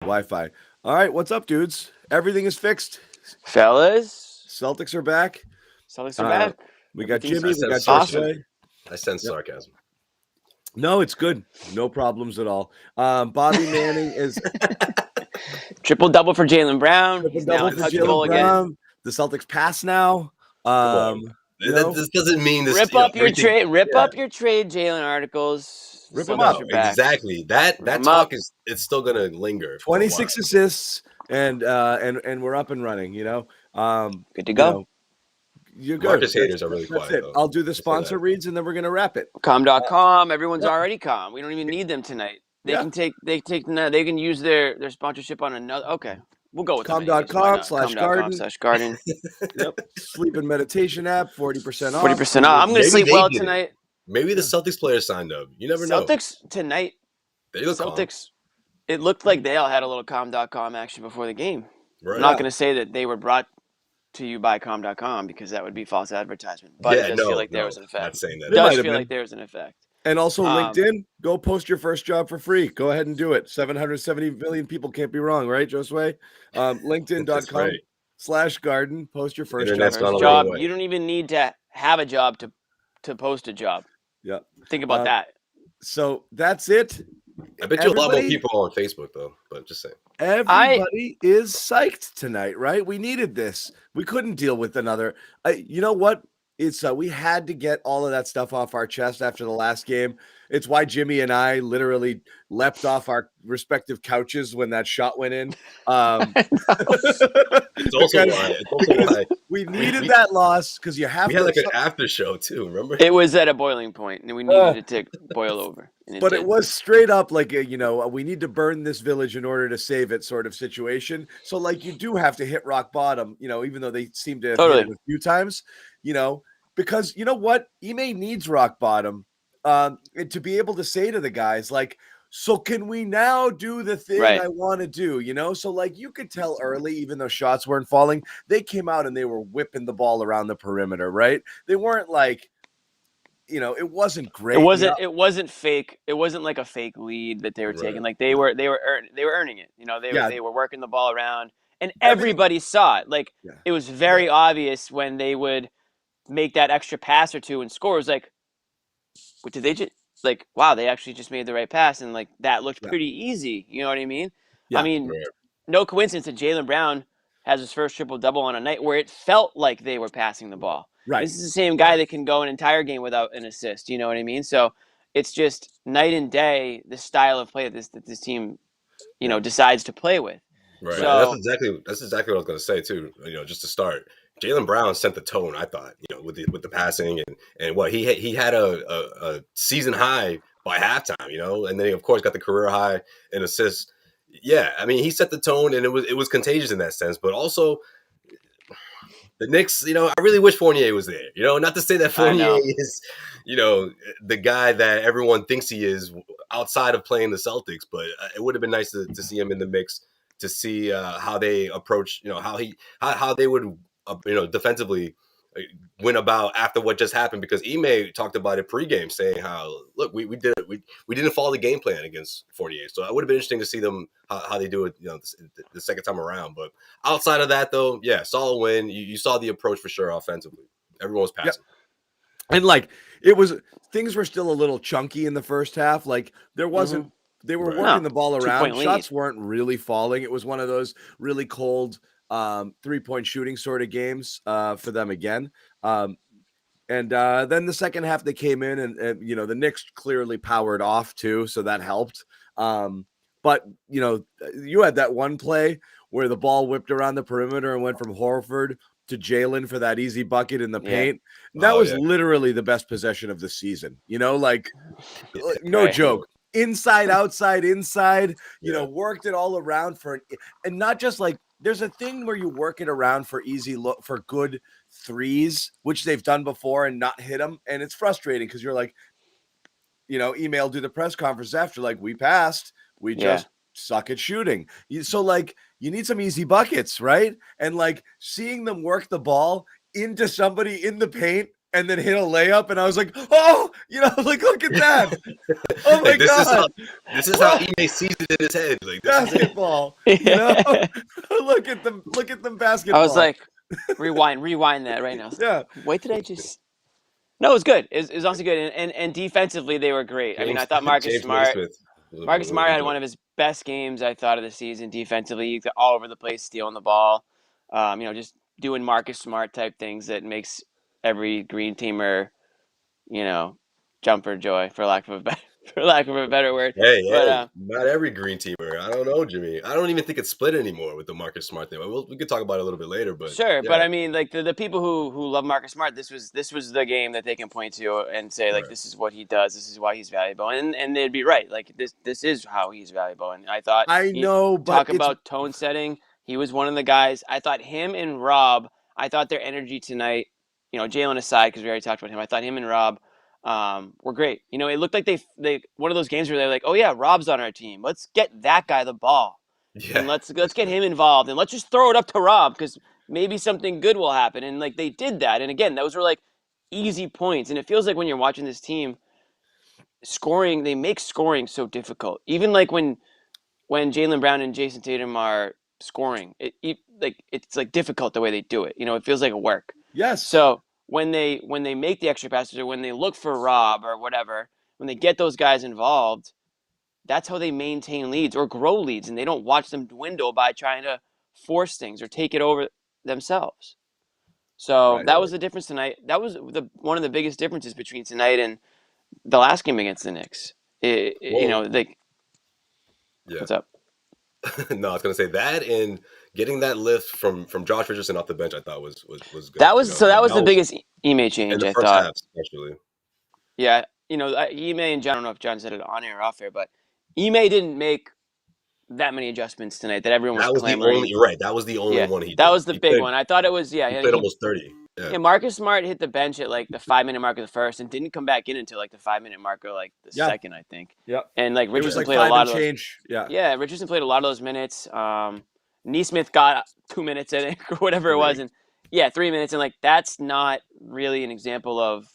Wi-Fi. All right, what's up, dudes? Everything is fixed. Fellas, Celtics are back. Celtics are Uh, back. we got Everything's Jimmy. We got awesome. Josue. I sense Yep. sarcasm. No, it's good. No problems at all. Bobby Manning is Triple-double for Jaylen Brown. He's now double for untouchable Jaylen again. Brown. The Celtics pass now. Come on. This doesn't mean this. Rip up your everything- trade. Rip Yeah. up your trade, Jalen articles. Rip 'em Celtics up. are back. Exactly. That Rip 'em talk up. it's still gonna linger. for a 26 while. assists and we're up and running. Good to go. You're good. Marcus haters are really That's quiet. it. Though. I'll do the Just say sponsor that. reads and then we're gonna wrap it. Com.com. Everyone's Yep. already com. We don't even need them tonight. They Yeah. can take. They can use their sponsorship on another. Okay, we'll go with them anyways. Why Com.com not? / Com.com garden. / garden. Yep. Sleep and meditation app, 40% off. 40% off. I'm gonna Maybe sleep they well did it. tonight. Maybe the Celtics players signed up. You never know. Celtics tonight. They look calm. Celtics. It looked like they all had a little com.com action before the game. Right. I'm not going to say that they were brought to you by com.com because that would be false advertisement. But it does feel like there was an effect. Not saying that. It does feel like there was an effect. And also LinkedIn, go post your first job for free. Go ahead and do it. 770 million people can't be wrong, right, Josue? LinkedIn.com / garden. Post your first Internet's job. gone a First long job. way. You don't even need to have a job to post a job. Yeah. Think about that. So that's it. I bet you a lot more people on Facebook though, but just saying. Everybody is psyched tonight, right? We needed this. We couldn't deal with another. You know what? It's we had to get all of that stuff off our chest after the last game. It's why Jimmy and I literally leapt off our respective couches when that shot went in. It's also why we needed that loss because you have. We had like an after show too. Remember? It was at a boiling point, and we needed it to boil over. But it was straight up like we need to burn this village in order to save it sort of situation. So like you do have to hit rock bottom, even though they seem to have hit it a few times, because you know what, Ime needs rock bottom to be able to say to the guys like, so can we now do the thing I want to do, So like you could tell early, even though shots weren't falling, they came out and they were whipping the ball around the perimeter, right? They weren't like, it wasn't great. It wasn't fake. It wasn't like a fake lead that they were taking. Like they were earning it. They were working the ball around, and everybody saw it. Like it was very obvious when they would make that extra pass or two and score. It was like, what did they just like? Wow, they actually just made the right pass, and like that looked pretty easy. You know what I mean? Yeah. I mean, no coincidence that Jaylen Brown has his first triple-double on a night where it felt like they were passing the ball. Right. This is the same guy that can go an entire game without an assist. You know what I mean? So it's just night and day the style of play that this team, decides to play with. Right. So, that's exactly what I was going to say too. Just to start, Jaylen Brown set the tone. I thought, with the passing and what he had a season high by halftime. And then he of course got the career high in assists. Yeah, I mean he set the tone and it was contagious in that sense, but also. The Knicks, I really wish Fournier was there. Not to say that Fournier is, the guy that everyone thinks he is outside of playing the Celtics, but it would have been nice to see him in the mix, to see how they approach, how they would, defensively win about after what just happened, because Ime talked about it pregame, saying how, look, we didn't follow the game plan against Fournier. So it would have been interesting to see them how they do it, the second time around. But outside of that, though, yeah, solid win. You saw the approach for sure offensively. Everyone was passing. Yep. And things were still a little chunky in the first half. Like there wasn't, they were working the ball around. Shots weren't really falling. It was one of those really cold 3-point shooting sort of games for them again. And then the second half they came in and the Knicks clearly powered off too, so that helped. But you had that one play where the ball whipped around the perimeter and went from Horford to Jaylen for that easy bucket in the paint. That was literally the best possession of the season. No joke. Inside, outside, inside, worked it all around and not just like, there's a thing where you work it around for for good threes, which they've done before and not hit them. And it's frustrating because you're like, email do the press conference after, like, we passed, we just suck at shooting. So like, you need some easy buckets, right? And like seeing them work the ball into somebody in the paint and then hit a layup, and I was like, oh, like, look at that. Oh my God. This is how Ime sees it in his head. Like, this basketball. Look at them basketball. I was like, rewind that right now. Yeah. Wait, did I just? No, it was good. It was also good, and defensively they were great. I mean, I thought Marcus Smart had one of his best games, I thought, of the season defensively. He's all over the place, stealing the ball. Just doing Marcus Smart type things that makes every green teamer, jump for joy, for lack of a better word. Hey, not every green teamer. I don't know, Jimmy. I don't even think it's split anymore with the Marcus Smart thing. We could talk about it a little bit later, but sure. But I mean, like the people who love Marcus Smart, this was the game that they can point to and say, like, this is what he does, this is why he's valuable, and they'd be right. Like, this is how he's valuable. And I thought, but talk about tone setting. He was one of the guys. I thought him and Rob. I thought their energy tonight. Jalen aside, because we already talked about him. I thought him and Rob were great. It looked like they one of those games where they're like, oh yeah, Rob's on our team. Let's get that guy the ball, and let's get him involved, and let's just throw it up to Rob because maybe something good will happen. And like they did that, and again, those were like easy points. And it feels like when you're watching this team, scoring, they make scoring so difficult. Even like when Jaylen Brown and Jason Tatum are scoring, it's like difficult the way they do it. It feels like a work. Yes. So when they make the extra passes or when they look for Rob or whatever, when they get those guys involved, that's how they maintain leads or grow leads, and they don't watch them dwindle by trying to force things or take it over themselves. So that was the difference tonight. That was one of the biggest differences between tonight and the last game against the Knicks. What's up? No, I was gonna say that, and getting that lift from Josh Richardson off the bench, I thought was good. That was the biggest Ime change, in the I first thought. half, especially. Yeah, Ime and John, I don't know if John said it on air or off air, but Ime didn't make that many adjustments tonight that everyone was clamoring. You're right. That was the only one he did. That was the big one. I thought it was, he played almost 30. Yeah, Marcus Smart hit the bench at like the 5-minute mark of the first and didn't come back in until like the 5-minute mark of like the second, I think. Yeah. And like Richardson played a lot of those. Yeah, Richardson played a lot of those minutes. Nesmith got 2 minutes, I think, or whatever it was, and 3 minutes, and like that's not really an example of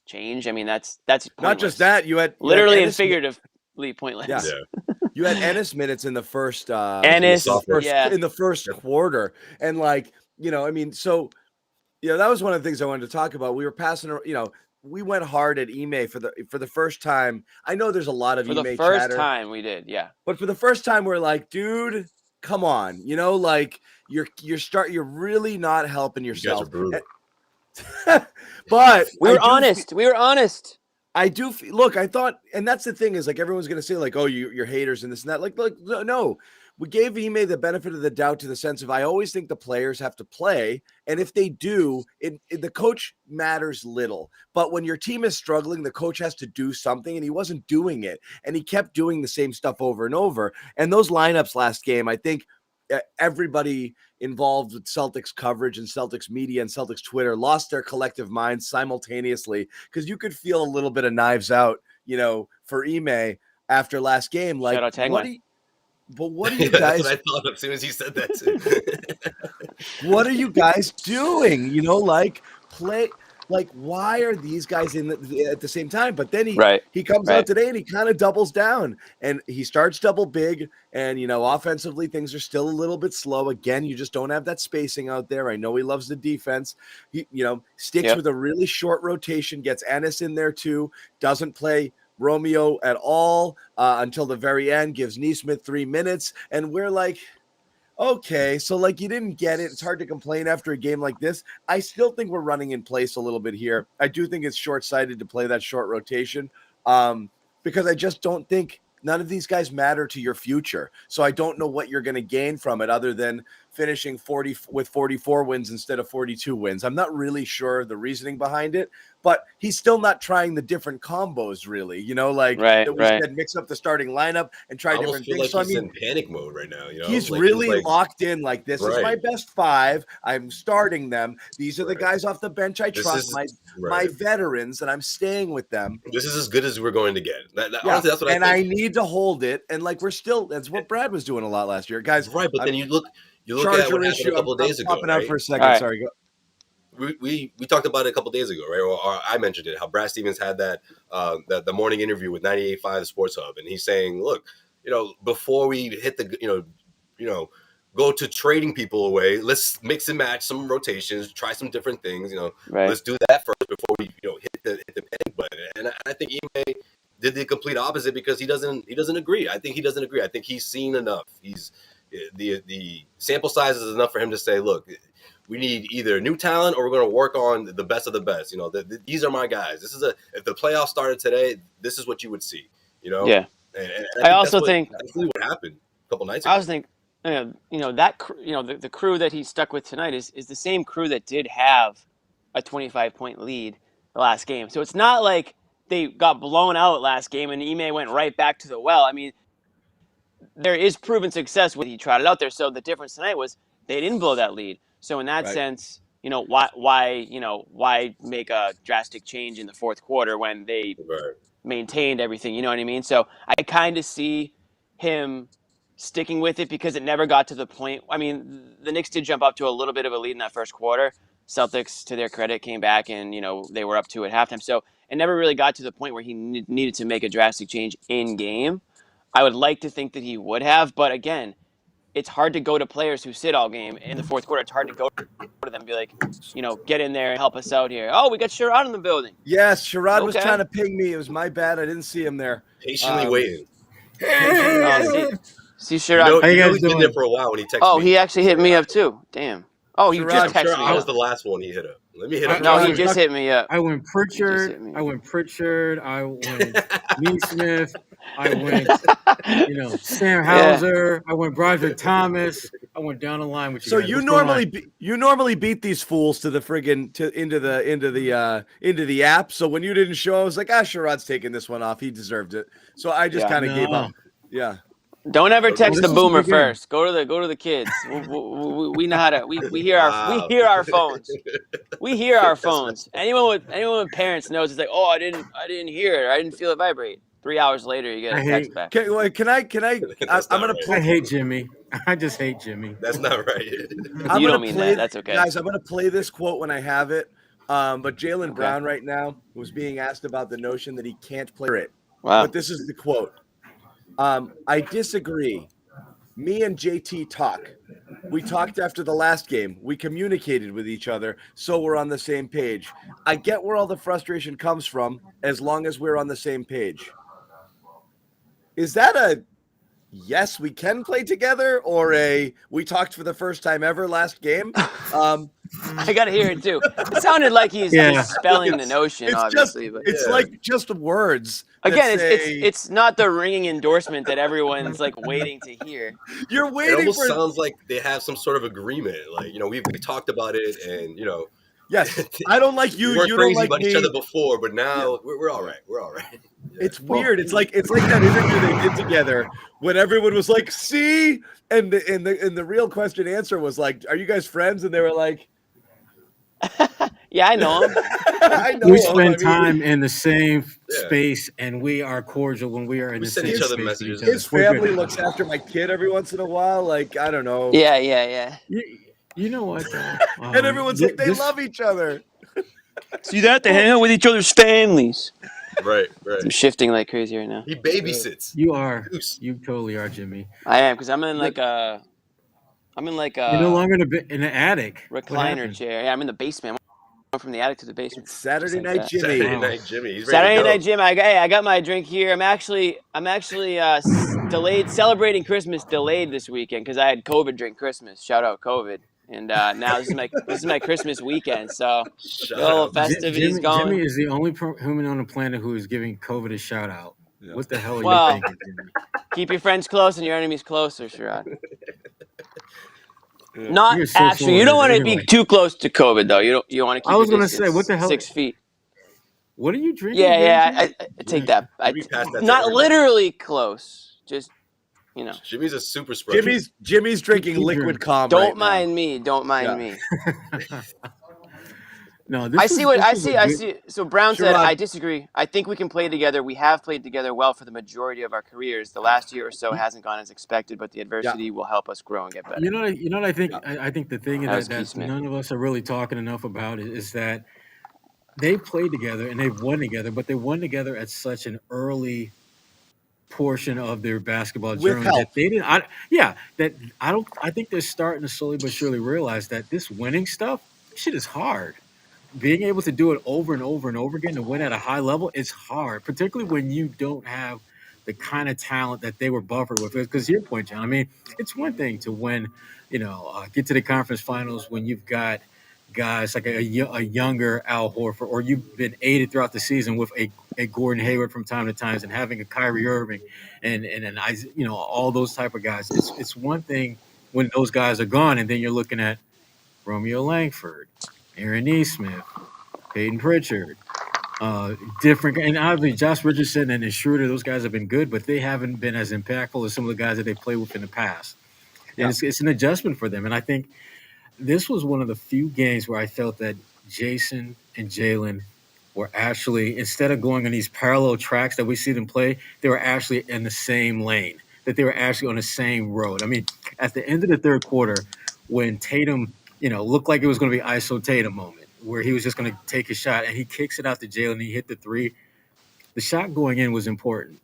change. I mean, that's pointless. Not just that, you had literally and figuratively pointless. Yeah. You had Ennis minutes in the first in the first quarter, and like I mean, so that was one of the things I wanted to talk about. We were passing, we went hard at Ime for the first time. I know there's a lot of Ime chatter. For the first time we did, yeah. But for the first time, we're like, dude, come on, like you're really not helping yourself. You guys are brutal. But we were honest. We were honest. I do look. I thought, and that's the thing is like everyone's gonna say like, oh, you're haters and this and that. Like, no. We gave Ime the benefit of the doubt to the sense of I always think the players have to play. And if they do, the coach matters little. But when your team is struggling, the coach has to do something, and he wasn't doing it. And he kept doing the same stuff over and over. And those lineups last game, I think everybody involved with Celtics coverage and Celtics media and Celtics Twitter lost their collective minds simultaneously because you could feel a little bit of knives out, for Ime after last game. Like, what are you guys? That's what I thought as soon as he said that too. What are you guys doing? Play. Like, why are these guys in at the same time? But then he comes out today and he kind of doubles down and he starts double big. And offensively things are still a little bit slow. Again, you just don't have that spacing out there. I know he loves the defense. He sticks with a really short rotation. Gets Ennis in there too. Doesn't play Romeo at all until the very end, gives Nesmith 3 minutes, and we're like, okay, so like you didn't get it. It's hard to complain after a game like this. I still think we're running in place a little bit here. I do think it's short-sighted to play that short rotation because I just don't think none of these guys matter to your future. So I don't know what you're going to gain from it other than finishing 44 wins instead of 42 wins. I'm not really sure the reasoning behind it, but he's still not trying the different combos really, said, mix up the starting lineup and try different things. Like he's in panic mode right now. He's really locked in. Like this is my best five. I'm starting them. These are the guys off the bench I trust, my veterans, and I'm staying with them. This is as good as we're going to get. Honestly, that's what I think. I need to hold it. And like that's what Brad was doing a lot last year, guys. Right, but then you look at what happened a couple of days ago. Popping out for a second. Right. Sorry, go. we talked about it a couple days ago, right? Or I mentioned it. How Brad Stevens had that the morning interview with 98.5 The Sports Hub, and he's saying, look, before we hit the go to trading people away, let's mix and match some rotations, try some different things. Right. Let's do that first before we hit the panic button. And I think Ime did the complete opposite because he doesn't agree. I think he doesn't agree. I think he's seen enough. He's the sample size is enough for him to say, look, we need either new talent or we're going to work on the best of the best. These are my guys. If the playoffs started today, this is what you would see. Yeah. And I also think that's really what happened a couple nights ago. I also think the crew that he stuck with tonight is the same crew that did have a 25-point lead the last game. So it's not like they got blown out last game and Ime went right back to the well. I mean, there is proven success when he trotted out there. So the difference tonight was they didn't blow that lead. So in that sense, why make a drastic change in the fourth quarter when they maintained everything? You know what I mean? So I kind of see him sticking with it because it never got to the point. I mean, the Knicks did jump up to a little bit of a lead in that first quarter. Celtics, to their credit, came back and, they were up 2 at halftime. So it never really got to the point where he needed to make a drastic change in game. I would like to think that he would have, but again, it's hard to go to players who sit all game in the fourth quarter. It's hard to go to them and be like, get in there and help us out here. Oh, we got Sherrod in the building. Yes, Sherrod was trying to ping me. It was my bad. I didn't see him there. Patiently waiting. See Sherrod. He's been there for a while when he texted me. Oh, he actually hit me up too. Damn. Oh, you just texted me. I was the last one he hit up. Let me hit up. No, he just hit me up. I went Pritchard. I went Neesmith. I went, Sam Hauser. I went Broderick Thomas. I went down the line with you. So you normally beat these fools to the friggin' into the app. So when you didn't show, I was like, Sherrod's taking this one off. He deserved it. So I just kind of gave up. Yeah. Don't ever text the boomer first. Go to the kids. We know how to. We hear our phones. We hear our phones. Anyone with parents knows it's like, oh, I didn't hear it. I didn't feel it vibrate. 3 hours later, you get a text back. Can I? I'm gonna. I hate Jimmy. I just hate Jimmy. That's not right. You don't mean that. That's okay, guys. I'm gonna play this quote when I have it. But Jaylen Brown right now was being asked about the notion that he can't play it. Wow. But this is the quote. I disagree. Me and JT talk. We talked after the last game. We communicated with each other, so we're on the same page. I get where all the frustration comes from as long as we're on the same page. Is that a yes, we can play together, or a we talked for the first time ever last game? I got to hear it too. It sounded like he's dispelling the notion, obviously. But it's like just words. Again, it's not the ringing endorsement that everyone's like waiting to hear. You're waiting. It almost sounds like they have some sort of agreement. Like we talked about it, and Yes, I don't like you. We're you crazy don't like about me. each other before, but now we're all right. We're all right. Yeah. It's weird. It's like that interview they did together when everyone was like, "See," and the real question answer was like, "Are you guys friends?" And they were like, "Yeah, I know him. I know we spend time in the same space, and we are cordial when we are in the same space. We send each other messages. His family looks after my kid every once in a while. Like I don't know. Yeah. You know what? And everyone's like, they love each other. See that? They hang out with each other's families. Right. I'm shifting like crazy right now. He babysits. You are. You totally are, Jimmy. I am, because I'm in like a. You're no longer in the attic. Recliner chair. Yeah, I'm in the basement. I went from the attic to the basement. It's Saturday night, Jimmy. Saturday night, Jimmy. He's ready Saturday to go. night, Jim. I got my drink here. I'm actually delayed celebrating Christmas this weekend because I had COVID during Christmas. Shout out COVID. And now this is my Christmas weekend, so all festivities going. Jimmy is the only human on the planet who is giving COVID a shout out. Yeah. What the hell are you thinking, Jimmy? Keep your friends close and your enemies closer, Sherrod. Not actually. You don't want to be too close to COVID, though. You want to keep. I was going to say, what the hell? 6 feet. What are you drinking? Yeah. I take that. Not literally close. Just. Jimmy's a super spreader. Jimmy's drinking liquid calm. Don't mind me. No, I see. So Brown said, Sherrod. I disagree. I think we can play together. We have played together well for the majority of our careers. The last year or so hasn't gone as expected, but the adversity will help us grow and get better. You know what I think? I think the thing that Smith. none of us are really talking enough about is that they've played together and they've won together, but they won together at such an early portion of their basketball journey that they didn't. I think they're starting to slowly but surely realize that this winning stuff, shit is hard. Being able to do it over and over and over again to win at a high level, it's hard, particularly when you don't have the kind of talent that they were buffered with. Because your point, John, I mean, it's one thing to win, get to the conference finals when you've got guys like a younger Al Horford, or you've been aided throughout the season with a Gordon Hayward from time to time, and having a Kyrie Irving and all those type of guys. It's one thing when those guys are gone, and then you're looking at Romeo Langford, Aaron Nesmith, Peyton Pritchard, different, and obviously Josh Richardson and Schroeder. Those guys have been good, but they haven't been as impactful as some of the guys that they played with in the past. And it's an adjustment for them. And I think this was one of the few games where I felt that Jason and Jalen were actually, instead of going on these parallel tracks that we see them play, they were actually in the same lane, that they were actually on the same road. I mean, at the end of the third quarter, when Tatum, looked like it was going to be ISO Tatum moment, where he was just going to take a shot, and he kicks it out to Jalen, and he hit the three. The shot going in was important.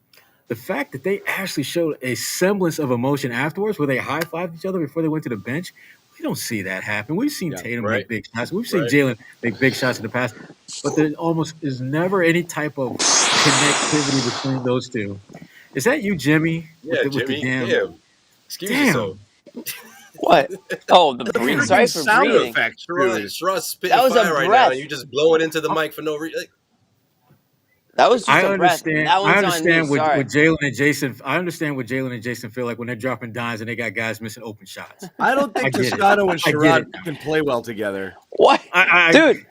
The fact that they actually showed a semblance of emotion afterwards, where they high-fived each other before they went to the bench, we don't see that happen. We've seen Tatum make big shots. We've seen Jalen make big shots in the past, but there almost is never any type of connectivity between those two. Is that you, Jimmy? Yeah, Jimmy. Damn. Excuse yourself. What? Oh, the breathing. Sorry for breathing. Sherrod's spitting fire right now, and you just blow it into the mic for no reason. That was just a breath. That one's I understand on me. what Jalen and Jason. I understand what Jalen and Jason feel like when they're dropping dimes and they got guys missing open shots. I don't think Toscano and Sherrod can play well together. What, dude?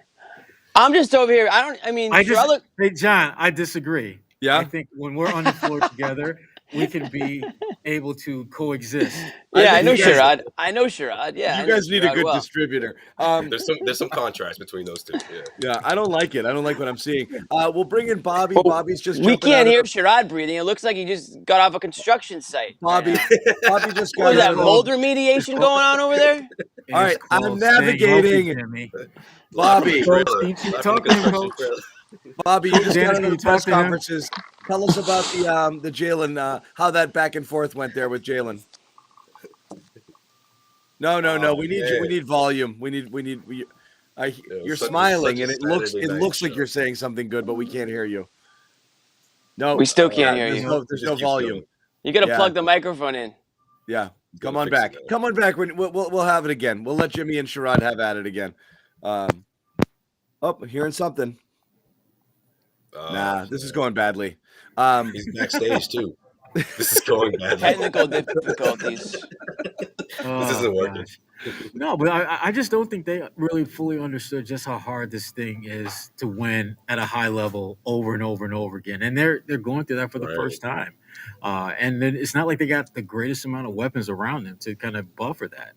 I'm just over here. Hey, John, I disagree. Yeah, I think when we're on the floor together, we can be able to coexist. Yeah, I know Sherrod. Yeah, you guys need a good distributor. There's some contrast between those two. Yeah, I don't like it. I don't like what I'm seeing. We'll bring in Bobby. Bobby's just. We can't hear Sherrod breathing. It looks like he just got off a construction site. Bobby just got. Was that mold remediation going on over there? All right, I'm navigating. Bobby, Bobby, you just got into the press conferences. Tell us about the Jalen, how that back and forth went there with Jalen. No. We need volume. You're smiling, and it looks like you're saying something good, but we can't hear you. No, we still can't hear you. There's no volume. You got to plug the microphone in. Yeah, come on back. Come on back. We'll have it again. We'll let Jimmy and Sherrod have at it again. Hearing something. This is going badly. He's backstage too. This is going badly. Technical difficulties. This isn't working. No, but I just don't think they really fully understood just how hard this thing is to win at a high level over and over and over again. And they're going through that for the first time. And then it's not like they got the greatest amount of weapons around them to kind of buffer that.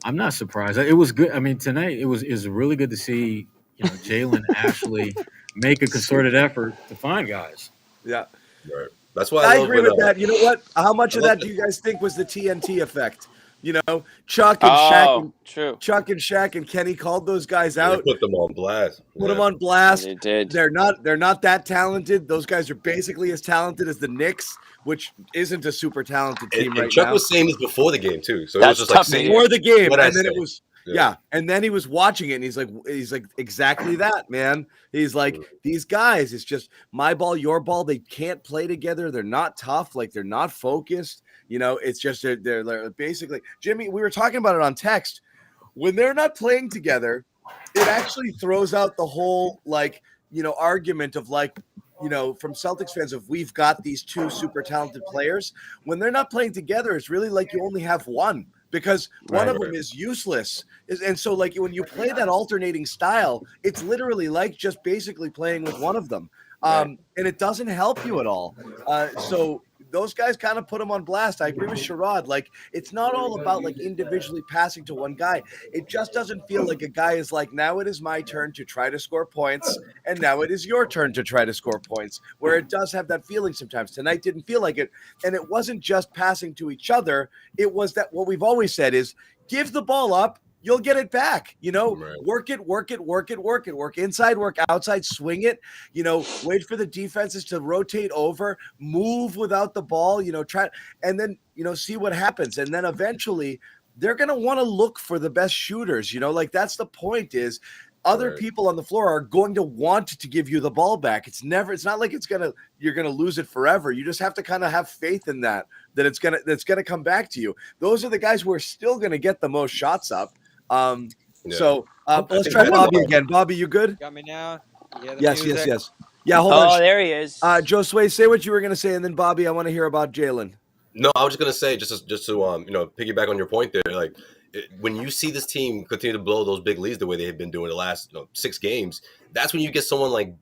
I'm not surprised. It was good. I mean, tonight it was really good to see Jalen actually make a concerted effort to find guys. Yeah. Right. That's why I agree with that. You know what? How much of that do you guys think was the TNT effect? Chuck and Shaq and Kenny called those guys out. They put them on blast. Put them on blast. They did. They're not that talented. Those guys are basically as talented as the Knicks, which isn't a super talented team right now. Chuck was saying this before the game too. So that's it was just tough before the game, and then it was. Yeah, and then he was watching it, and he's like, exactly that, man. He's like, these guys, it's just my ball, your ball. They can't play together. They're not tough. Like, they're not focused. It's just they're basically, Jimmy, we were talking about it on text. When they're not playing together, it actually throws out the whole argument of from Celtics fans of we've got these two super talented players. When they're not playing together, it's really like you only have one. Because one of them is useless. And so, when you play that alternating style, it's literally like just basically playing with one of them. And it doesn't help you at all. So those guys kind of put him on blast. I agree with Sherrod. Like, it's not all about like individually passing to one guy. It just doesn't feel like a guy is like, now it is my turn to try to score points, and now it is your turn to try to score points, where it does have that feeling sometimes. Tonight didn't feel like it. And it wasn't just passing to each other. It was that what we've always said is give the ball up, you'll get it back, Right. work inside, work outside, swing it, wait for the defenses to rotate over, move without the ball, try, and then, see what happens. And then eventually they're going to want to look for the best shooters, like that's the point is other people on the floor are going to want to give you the ball back. It's not like you're going to lose it forever. You just have to kind of have faith in that it's going to come back to you. Those are the guys who are still going to get the most shots up. So let's try Bobby again. Bobby, you good? Got me now? Yes. Yeah, hold on. Oh, there he is. Josue, say what you were going to say, and then Bobby, I want to hear about Jalen. No, I was just going to say, just to piggyback on your point there, like when you see this team continue to blow those big leads the way they've been doing the last 6 games, that's when you get someone like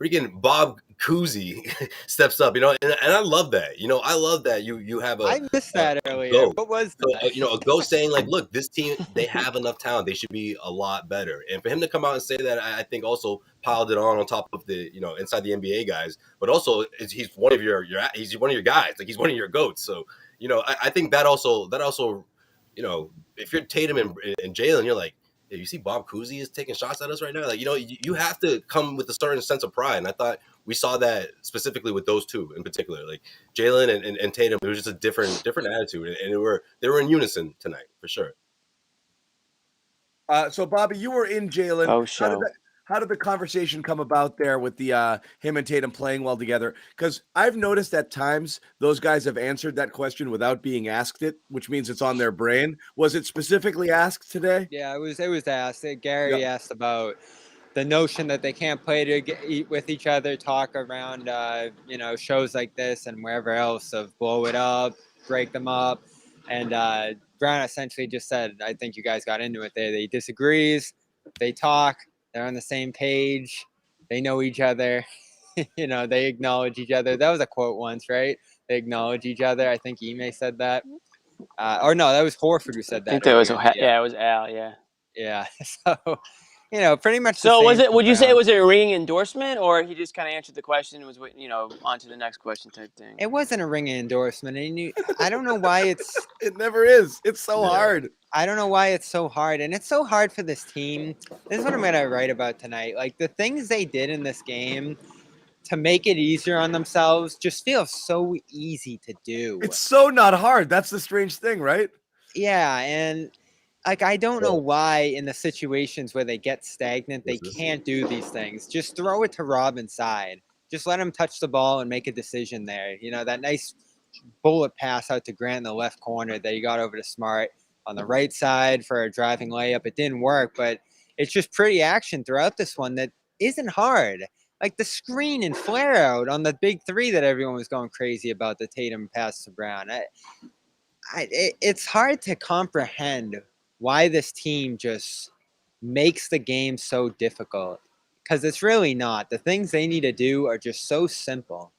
freaking Bob Cousy steps up, and I love that. I love that you have I missed that earlier. What was that? A ghost saying like, look, this team, they have enough talent. They should be a lot better. And for him to come out and say that, I think also piled it on top of the, inside the NBA guys, but also he's one of your guys. Like he's one of your goats. So, I think that also, if you're Tatum and Jalen, you're like, yeah, you see Bob Cousy is taking shots at us right now. Like, you have to come with a certain sense of pride. And I thought we saw that specifically with those two in particular, like Jalen and Tatum. It was just a different attitude, and they were in unison tonight for sure. So Bobby, you were in Jalen. Oh, show. How did the conversation come about there with the him and Tatum playing well together? Because I've noticed at times those guys have answered that question without being asked it, which means it's on their brain. Was it specifically asked today? Yeah, it was asked. Gary asked about the notion that they can't play with each other, talk around, shows like this and wherever else of blow it up, break them up. And Brown essentially just said, I think you guys got into it there. They disagrees, they talk. They're on the same page. They know each other. They acknowledge each other. That was a quote once, right? They acknowledge each other. I think Ime said that. Or no, that was Horford who said that. I think that was, it was Al, yeah. Yeah. So, pretty much. So was it, would you say it was a ringing endorsement, or he just kind of answered the question and was, on to the next question type thing? It wasn't a ringing endorsement. And I don't know why it's. It never is. It's so hard. I don't know why it's so hard. And it's so hard for this team. This is what I'm going to write about tonight. Like, the things they did in this game to make it easier on themselves just feels so easy to do. It's so not hard. That's the strange thing, right? Yeah. And, like, I don't know why in the situations where they get stagnant, they can't do these things. Just throw it to Rob inside. Just let him touch the ball and make a decision there. That nice bullet pass out to Grant in the left corner that he got over to Smart on the right side for a driving layup. It didn't work, but it's just pretty action throughout this one that isn't hard. Like the screen and flare out on the big three that everyone was going crazy about, the Tatum pass to Brown. It's hard to comprehend why this team just makes the game so difficult, because it's really not. The things they need to do are just so simple.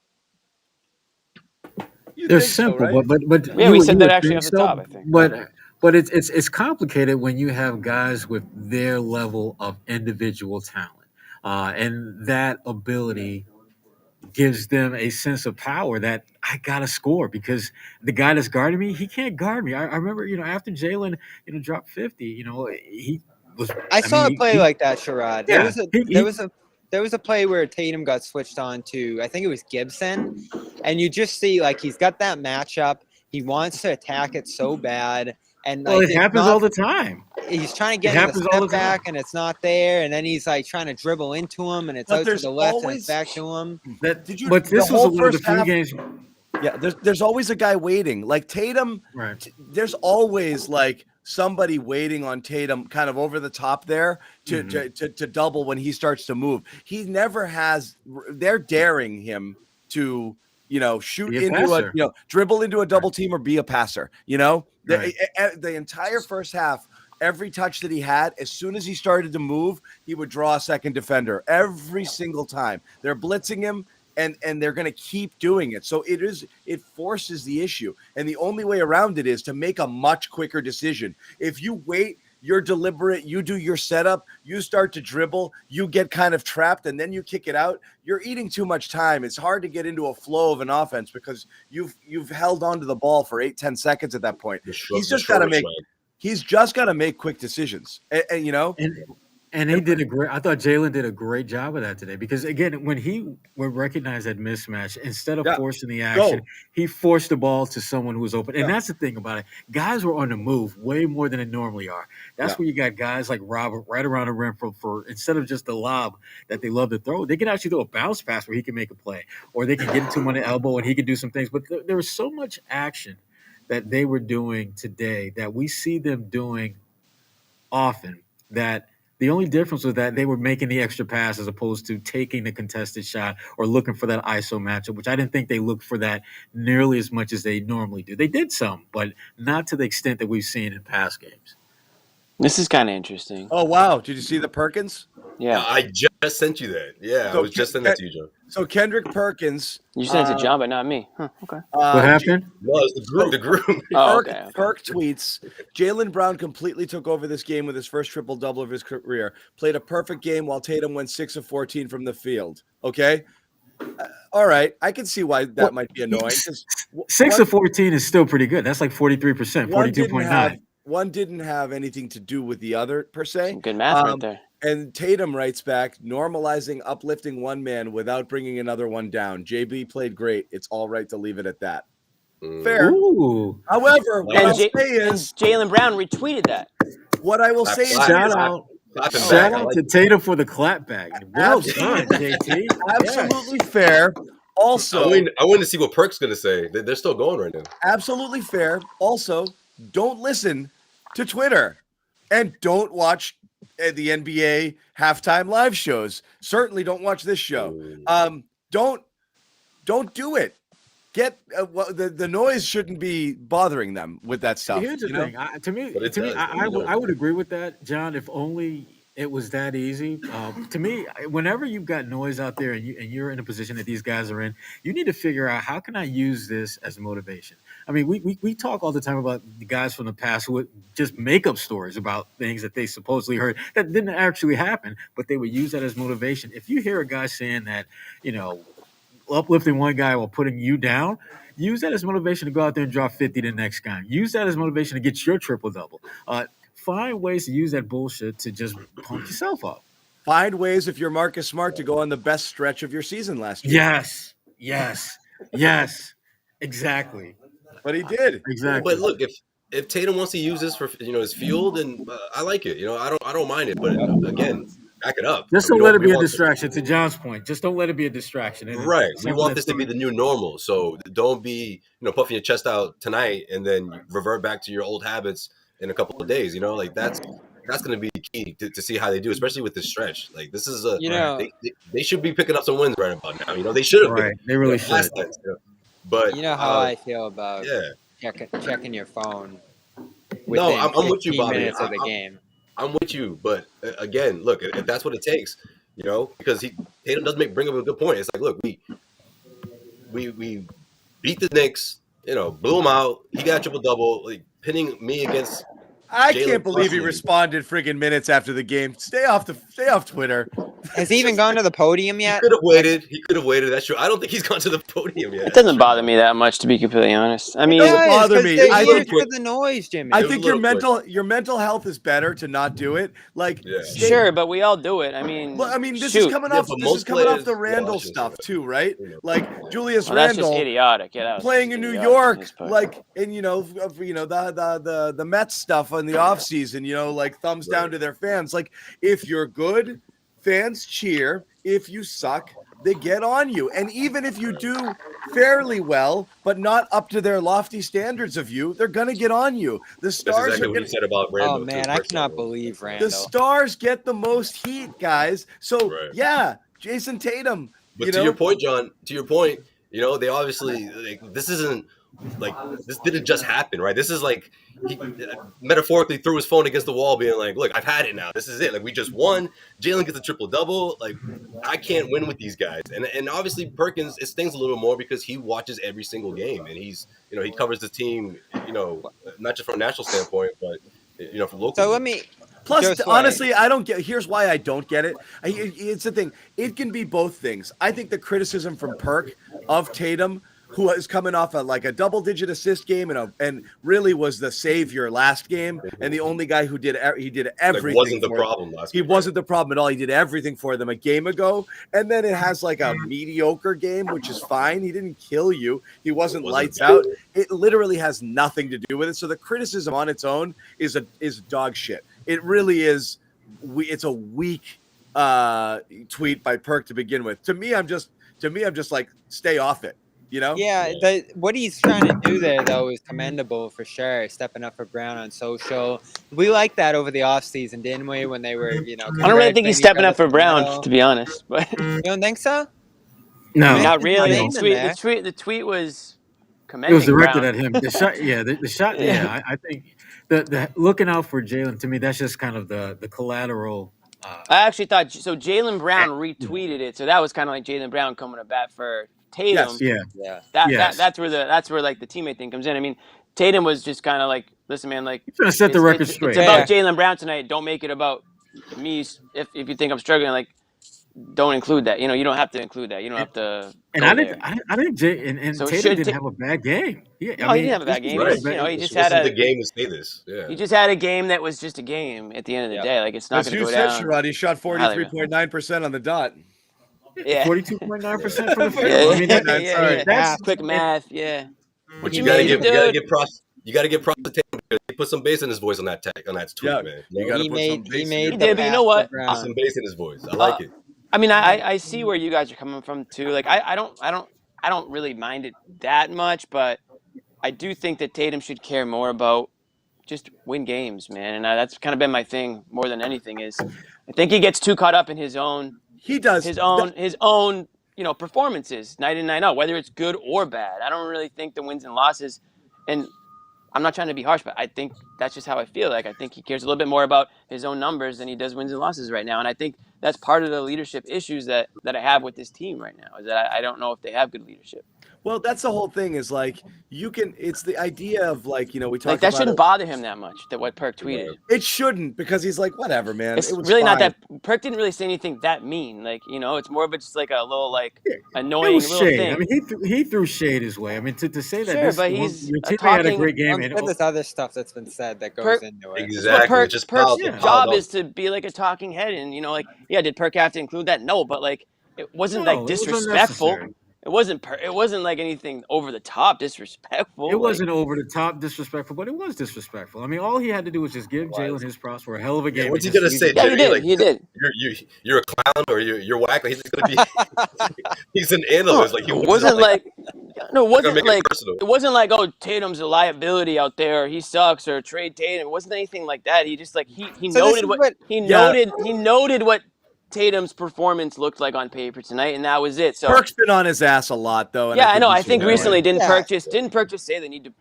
They're simple, so, right? but yeah, we said that actually off the top, I think. But it's complicated when you have guys with their level of individual talent, and that ability gives them a sense of power that I gotta score, because the guy that's guarding me, he can't guard me. I remember, after Jalen, dropped 50, he was. I saw a play like that, Sherrod. Yeah, there was a play where Tatum got switched on to, I think it was Gibson, and you just see like he's got that matchup. He wants to attack it so bad. And well, it happens all the time. He's trying to get the step back, and it's not there. And then he's like trying to dribble into him, and it's out to the left, and it's back to him. But this was one of the few games. Yeah, there's always a guy waiting. Like Tatum, right? There's always like somebody waiting on Tatum, kind of over the top there to double when he starts to move. He never has. They're daring him to shoot into dribble into a double team or be a passer. Right. The entire first half, every touch that he had, as soon as he started to move, he would draw a second defender every single time. They're blitzing him, and they're going to keep doing it. So it forces the issue. And the only way around it is to make a much quicker decision. If you wait, you're deliberate, you do your setup, you start to dribble, you get kind of trapped, and then you kick it out, you're eating too much time. It's hard to get into a flow of an offense because you've held onto the ball for 8-10 seconds at that point. He's just got to make quick decisions. And he did I thought Jalen did a great job of that today because, again, when he would recognize that mismatch, instead of forcing the action, he forced the ball to someone who was open. And that's the thing about it. Guys were on the move way more than they normally are. That's where you got guys like Robert right around the rim for instead of just the lob that they love to throw, they can actually do a bounce pass where he can make a play, or they can get it to him on the elbow and he can do some things. But there was so much action that they were doing today that we see them doing often, that the only difference was that they were making the extra pass as opposed to taking the contested shot or looking for that ISO matchup, which I didn't think they looked for that nearly as much as they normally do. They did some, but not to the extent that we've seen in past games. This is kind of interesting. Oh, wow. Did you see the Perkins? Yeah. I just sent you that. Yeah, so I was just sending that to you, Joe. So Kendrick Perkins. You sent it to John, but not me. Huh, okay. What happened? No, it's the group. Perk tweets, Jaylen Brown completely took over this game with his first triple-double of his career. Played a perfect game while Tatum went 6 of 14 from the field. Okay? All right. I can see why that might be annoying. 6 of 14 is still pretty good. That's like 43%, 42.9. One didn't have anything to do with the other, per se. Some good math right there. And Tatum writes back, normalizing uplifting one man without bringing another one down. JB played great. It's all right to leave it at that. Fair. Ooh. However, what I'll say is Jaylen Brown retweeted that. What I will say is shout out to Tatum for the clap back. Well done, JT. Absolutely fair. Also, I want to see what Perk's going to say. They're still going right now. Absolutely fair. Also, don't listen to Twitter and don't watch the NBA halftime live shows. Certainly don't watch this show. Don't do it. Get the noise shouldn't be bothering them with that stuff. Here's the thing. I would agree with that, John, if only it was that easy. To me, whenever you've got noise out there and you're in a position that these guys are in, you need to figure out, how can I use this as motivation? I mean, we talk all the time about the guys from the past who would just make up stories about things that they supposedly heard that didn't actually happen, but they would use that as motivation. If you hear a guy saying that, uplifting one guy while putting you down, use that as motivation to go out there and drop 50 the next game. Use that as motivation to get your triple-double. Find ways to use that bullshit to just pump yourself up. Find ways, if you're Marcus Smart, to go on the best stretch of your season last year. Yes. Exactly. But he did. Exactly. But look, if Tatum wants to use this for his fuel, then I like it. I don't mind it. But again, back it up. Just don't let it be a distraction. To John's point, just don't let it be a distraction. Right. We want this to be the new normal. So don't be puffing your chest out tonight and then revert back to your old habits in a couple of days. That's going to be key to see how they do, especially with this stretch. Like, this is they should be picking up some wins right about now. They should have. Right. They really should. But how I feel about checking your phone. No, I'm with you, Bobby. Minutes of the game. I'm with you, but again, look, if that's what it takes, because Tatum does bring up a good point. It's like, look, we beat the Knicks, blew them out. He got triple double, like pinning me against. I can't believe he responded friggin' minutes after the game. Stay off Twitter. Has he even gone to the podium yet? He could have waited. That's true. I don't think he's gone to the podium yet. It doesn't bother me that much, to be completely honest. I mean, it doesn't bother me. I think for the noise, Jimmy. I think your mental health is better to not do it. Like, sure, but we all do it. I mean, this is coming off the Randall stuff too, right? Like Julius Randle. That's just idiotic. Playing in New York, like, and the Mets stuff in the offseason, like thumbs down to their fans. Like, if you're good, fans cheer. If you suck, they get on you. And even if you do fairly well, but not up to their lofty standards of you, they're going to get on you. The Stars That's exactly what you said about Randall. Oh, man, I cannot believe Randall. The Stars get the most heat, guys. So, Jason Tatum. But to your point, John, they obviously, this isn't like this didn't just happen, right? This is like he metaphorically threw his phone against the wall, being like, "Look, I've had it now. This is it. Like we just won. Jalen gets a triple double. Like I can't win with these guys." And obviously Perkins, it stings a little more because he watches every single game and he's he covers the team, not just from a national standpoint, but from local. So let me. Plus, honestly, I don't get. Here's why I don't get it. It's the thing. It can be both things. I think the criticism from Perk of Tatum, who is coming off a double-digit assist game and really was the savior last game, and the only guy who did everything. Wasn't the problem last game. He wasn't the problem at all. He did everything for them a game ago, and then it has like a mediocre game, which is fine. He didn't kill you. He wasn't lights out. It literally has nothing to do with it. So the criticism on its own is dog shit. It really is. It's a weak tweet by Perk to begin with. To me, I'm just like, stay off it. Yeah, what he's trying to do there, though, is commendable for sure. Stepping up for Brown on social. We liked that over the offseason, didn't we? When they were, I don't really think he's stepping up for Brown, to be honest. But you don't think so? No, I mean, not really. The tweet was commending. It was directed Brown. at him. The shot, the shot. Yeah, I think the looking out for Jalen, to me, that's just kind of the collateral. I actually thought so. Jalen Brown retweeted it, so that was kind of like Jalen Brown coming to bat for Tatum. Yes, That's where like the teammate thing comes in. I mean, Tatum was just kind of like, listen, man, like you're trying to set the record straight. It's about Jalen Brown tonight. Don't make it about me. If you think I'm struggling, like, don't include that. You don't have to include that. You don't have to. And I didn't. So Tatum didn't have a bad game. Yeah, he didn't have a bad game. Right. He just had the game to say this. Yeah. He just had a game that was just a game at the end of the day. Like, it's not going to go down. As you said, Sherrod, he shot 43.9% on the dot. Yeah, 42.9% from the field. Yeah. That's quick math. Yeah. But you gotta get props. You got to get props to Tatum because he put some bass in his voice on that tweet, man. You got to put some bass. He did, but you know what? Put some bass in his voice. I like it. I mean, I see where you guys are coming from too. Like, I don't really mind it that much, but I do think that Tatum should care more about just win games, man. And that's kind of been my thing more than anything. Is I think he gets too caught up in his own. He does his own performances night in, night out, whether it's good or bad. I don't really think the wins and losses, and I'm not trying to be harsh, but I think that's just how I feel. Like, I think he cares a little bit more about his own numbers than he does wins and losses right now. And I think that's part of the leadership issues that I have with this team right now, is that I don't know if they have good leadership. Well, that's the whole thing, is like, it's the idea of we talked like, that shouldn't bother him that much, that what Perk tweeted. It shouldn't, because he's like, whatever, man. It's really fine. Not that Perk didn't really say anything that mean. Like, it's more of just like a little annoying little shade. thing. I mean, he threw shade his way. I mean, to say that your teammate had a great game. And there's other stuff that's been said that goes into it. Exactly. Perk's job is to be like a talking head, and did Perk have to include that? No, but it wasn't disrespectful. It wasn't like anything over the top disrespectful. It wasn't over the top disrespectful, but it was disrespectful. I mean, all he had to do was just give Jalen his props for a hell of a game. Yeah, what's he gonna say? Yeah, he did. You're a clown, or you're whack. He's just gonna be. He's an analyst. Like, he it wasn't it wasn't like, oh, Tatum's a liability out there, or he sucks, or trade Tatum. It wasn't anything like that. He just he noted what Tatum's performance looked like on paper tonight, and that was it. So Perk's been on his ass a lot, though. And I know. I think recently didn't Perk just say they need to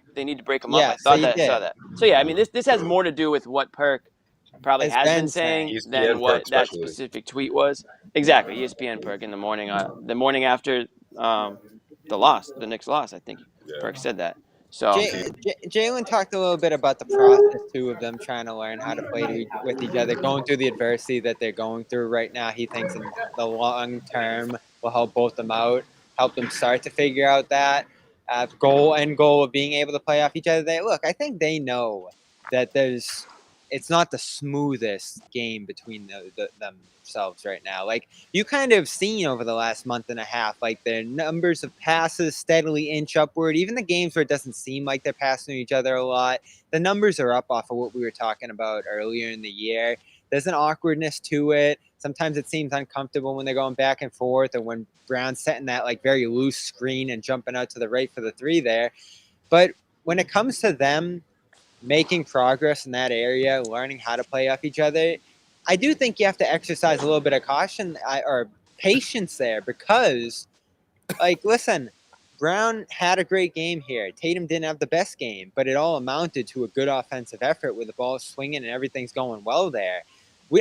break him up? I saw that. So yeah, I mean, this has more to do with what Perk probably has been saying than what that specific tweet was. Exactly, ESPN Perk in the morning after the Knicks loss. I think Perk said that. So Jalen talked a little bit about the process too of them trying to learn how to play with each other, going through the adversity that they're going through right now. He thinks in the long term will help both them out, help them start to figure out that goal of being able to play off each other. I think they know that it's not the smoothest game between themselves right now. Like, you kind of seen over the last month and a half, like, their numbers of passes steadily inch upward. Even the games where it doesn't seem like they're passing each other a lot, the numbers are up off of what we were talking about earlier in the year. There's an awkwardness to it. Sometimes it seems uncomfortable when they're going back and forth, or when Brown's setting that very loose screen and jumping out to the right for the three there. But when it comes to them making progress in that area, learning how to play off each other, I do think you have to exercise a little bit of caution or patience there, because, listen, Brown had a great game here. Tatum didn't have the best game, but it all amounted to a good offensive effort where the ball is swinging and everything's going well there.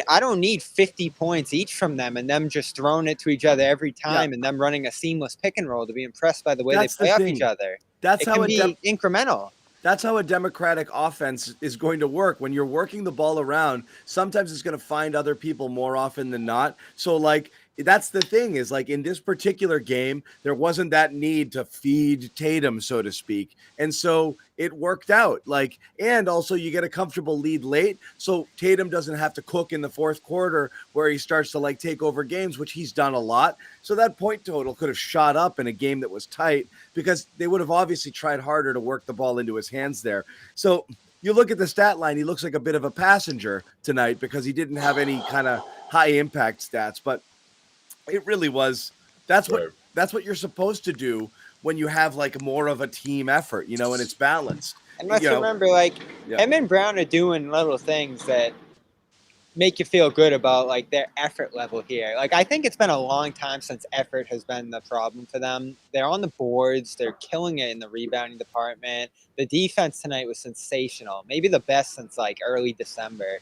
I don't need 50 points each from them and them just throwing it to each other every time and them running a seamless pick and roll to be impressed by the way they play off each other. That's how it can be incremental. That's how a democratic offense is going to work. When you're working the ball around, sometimes it's going to find other people more often than not. So, like, that's the thing is, like, in this particular game, there wasn't that need to feed Tatum, so to speak. And so it worked out. Like, and also you get a comfortable lead late. So Tatum doesn't have to cook in the fourth quarter where he starts to, like, take over games, which he's done a lot. So that point total could have shot up in a game that was tight because they would have obviously tried harder to work the ball into his hands there. So you look at the stat line, he looks like a bit of a passenger tonight because he didn't have any kind of high impact stats, but it really was. That's what you're supposed to do when you have like more of a team effort, and it's balanced. And let's remember, him and Brown are doing little things that make you feel good about like their effort level here. Like, I think it's been a long time since effort has been the problem for them. They're on the boards. They're killing it in the rebounding department. The defense tonight was sensational. Maybe the best since like early December.